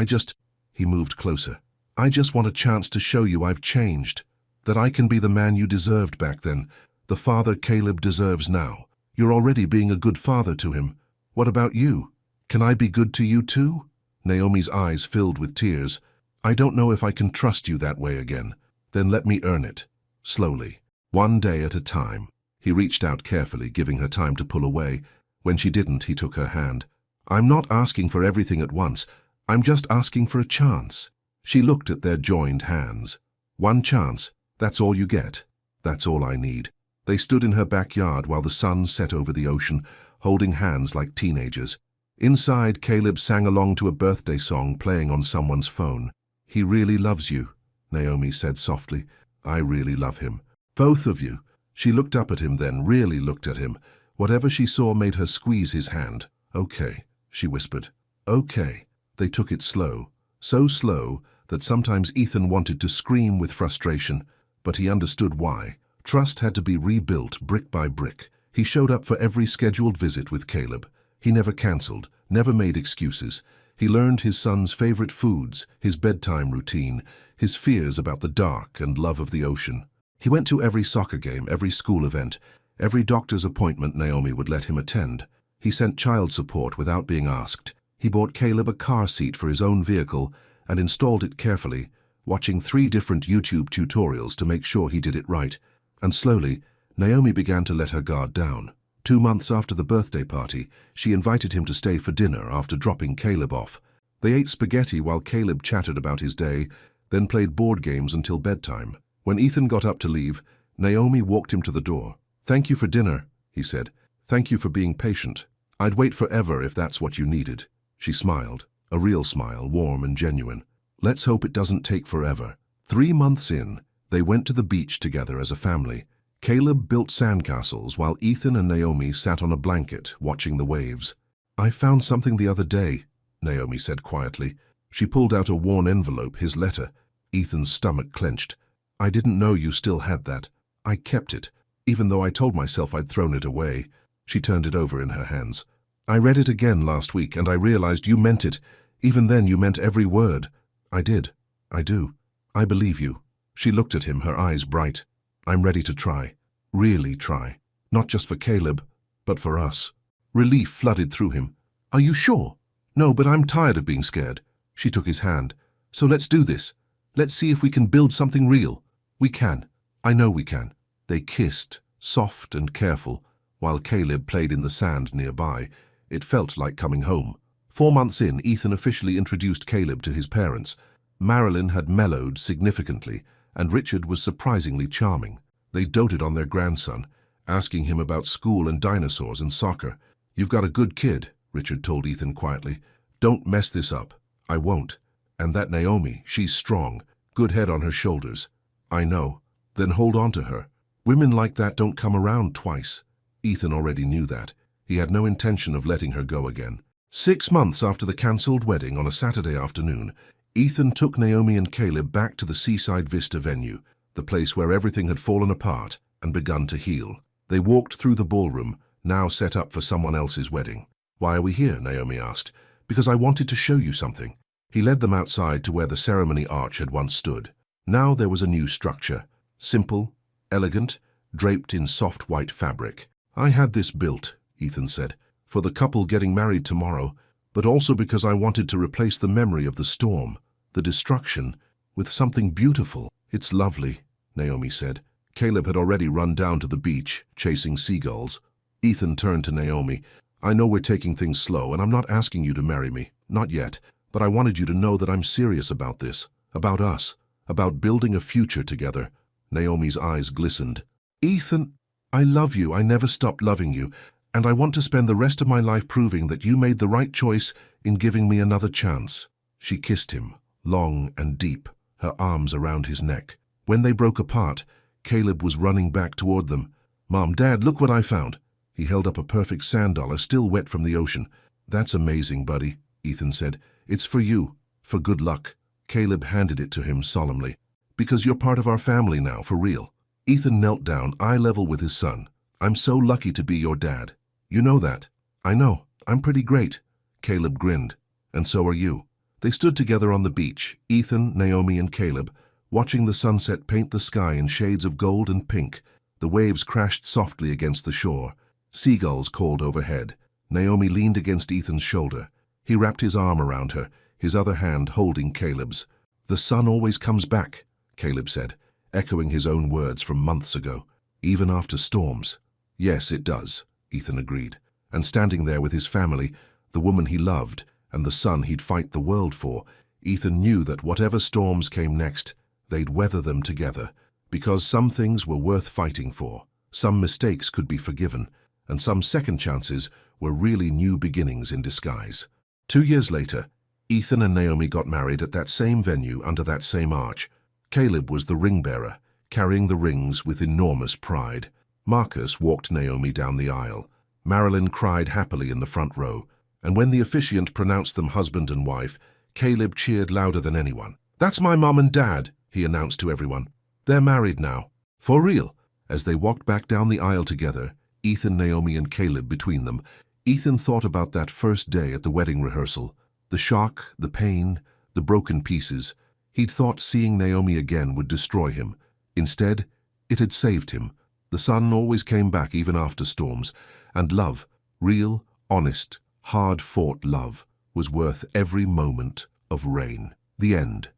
He moved closer. "I just want a chance to show you I've changed, that I can be the man you deserved back then, the father Caleb deserves now. You're already being a good father to him. What about you? Can I be good to you too?" Naomi's eyes filled with tears. "I don't know if I can trust you that way again." "Then let me earn it. Slowly. One day at a time." He reached out carefully, giving her time to pull away. When she didn't, he took her hand. "I'm not asking for everything at once. I'm just asking for a chance." She looked at their joined hands. "One chance. That's all you get. That's all I need." They stood in her backyard while the sun set over the ocean, holding hands like teenagers. Inside, Caleb sang along to a birthday song playing on someone's phone. "He really loves you," Naomi said softly. "I really love him. Both of you." She looked up at him then, really looked at him. Whatever she saw made her squeeze his hand. "Okay," she whispered. "Okay." They took it slow. So slow that sometimes Ethan wanted to scream with frustration, but he understood why. Trust had to be rebuilt brick by brick. He showed up for every scheduled visit with Caleb. He never cancelled, never made excuses. He learned his son's favorite foods, his bedtime routine, his fears about the dark and love of the ocean. He went to every soccer game, every school event, every doctor's appointment Naomi would let him attend. He sent child support without being asked. He bought Caleb a car seat for his own vehicle and installed it carefully, watching 3 different YouTube tutorials to make sure he did it right. And slowly, Naomi began to let her guard down. 2 months after the birthday party, she invited him to stay for dinner after dropping Caleb off. They ate spaghetti while Caleb chatted about his day, then played board games until bedtime. When Ethan got up to leave, Naomi walked him to the door. "Thank you for dinner," he said. "Thank you for being patient. I'd wait forever if that's what you needed." She smiled, a real smile, warm and genuine. "Let's hope it doesn't take forever." 3 months in, they went to the beach together as a family. Caleb built sandcastles while Ethan and Naomi sat on a blanket watching the waves. I found something the other day, Naomi said quietly. She pulled out a worn envelope, his letter. Ethan's stomach clenched. I didn't know you still had that. I kept it, even though I told myself I'd thrown it away. She turned it over in her hands. I read it again last week, and I realized you meant it. Even then, you meant every word. I did. I do. I believe you. She looked at him, her eyes bright. I'm ready to try. Really try. Not just for Caleb, but for us. Relief flooded through him. Are you sure? No, but I'm tired of being scared. She took his hand. So let's do this. Let's see if we can build something real. We can. I know we can. They kissed, soft and careful, while Caleb played in the sand nearby. It felt like coming home. 4 months in, Ethan officially introduced Caleb to his parents. Marilyn had mellowed significantly, and Richard was surprisingly charming. They doted on their grandson, asking him about school and dinosaurs and soccer. You've got a good kid, Richard told Ethan quietly. Don't mess this up. I won't. And that Naomi, she's strong, good head on her shoulders. I know. Then hold on to her. Women like that don't come around twice. Ethan already knew that. He had no intention of letting her go again. 6 months after the cancelled wedding on a Saturday afternoon, Ethan took Naomi and Caleb back to the Seaside Vista venue, the place where everything had fallen apart and begun to heal. They walked through the ballroom, now set up for someone else's wedding. Why are we here? Naomi asked. Because I wanted to show you something. He led them outside to where the ceremony arch had once stood. Now there was a new structure. Simple, elegant, draped in soft white fabric. I had this built, Ethan said, for the couple getting married tomorrow, but also because I wanted to replace the memory of the storm, the destruction, with something beautiful. It's lovely, Naomi said. Caleb had already run down to the beach, chasing seagulls. Ethan turned to Naomi. I know we're taking things slow, and I'm not asking you to marry me. Not yet. But I wanted you to know that I'm serious about this, about us, about building a future together. Naomi's eyes glistened. Ethan, I love you. I never stopped loving you, and I want to spend the rest of my life proving that you made the right choice in giving me another chance. She kissed him, long and deep, her arms around his neck. When they broke apart, Caleb was running back toward them. Mom, Dad, look what I found. He held up a perfect sand dollar, still wet from the ocean. That's amazing, buddy, Ethan said. It's for you, for good luck. Caleb handed it to him solemnly. Because you're part of our family now, for real. Ethan knelt down, eye level with his son. I'm so lucky to be your dad. You know that. I know. I'm pretty great. Caleb grinned. And so are you. They stood together on the beach, Ethan, Naomi, and Caleb, watching the sunset paint the sky in shades of gold and pink. The waves crashed softly against the shore. Seagulls called overhead. Naomi leaned against Ethan's shoulder. He wrapped his arm around her, his other hand holding Caleb's. The sun always comes back, Caleb said, echoing his own words from months ago, even after storms. Yes, it does, Ethan agreed. And standing there with his family, the woman he loved, and the son he'd fight the world for, Ethan knew that whatever storms came next, they'd weather them together, because some things were worth fighting for, some mistakes could be forgiven, and some second chances were really new beginnings in disguise. 2 years later, Ethan and Naomi got married at that same venue under that same arch. Caleb was the ring bearer, carrying the rings with enormous pride. Marcus walked Naomi down the aisle. Marilyn cried happily in the front row, and when the officiant pronounced them husband and wife, Caleb cheered louder than anyone. That's my mom and dad, he announced to everyone. They're married now. For real. As they walked back down the aisle together, Ethan, Naomi, and Caleb between them, Ethan thought about that first day at the wedding rehearsal. The shock, the pain, the broken pieces. He'd thought seeing Naomi again would destroy him. Instead, it had saved him. The sun always came back even after storms, and love, real, honest, hard-fought love, was worth every moment of rain. The end.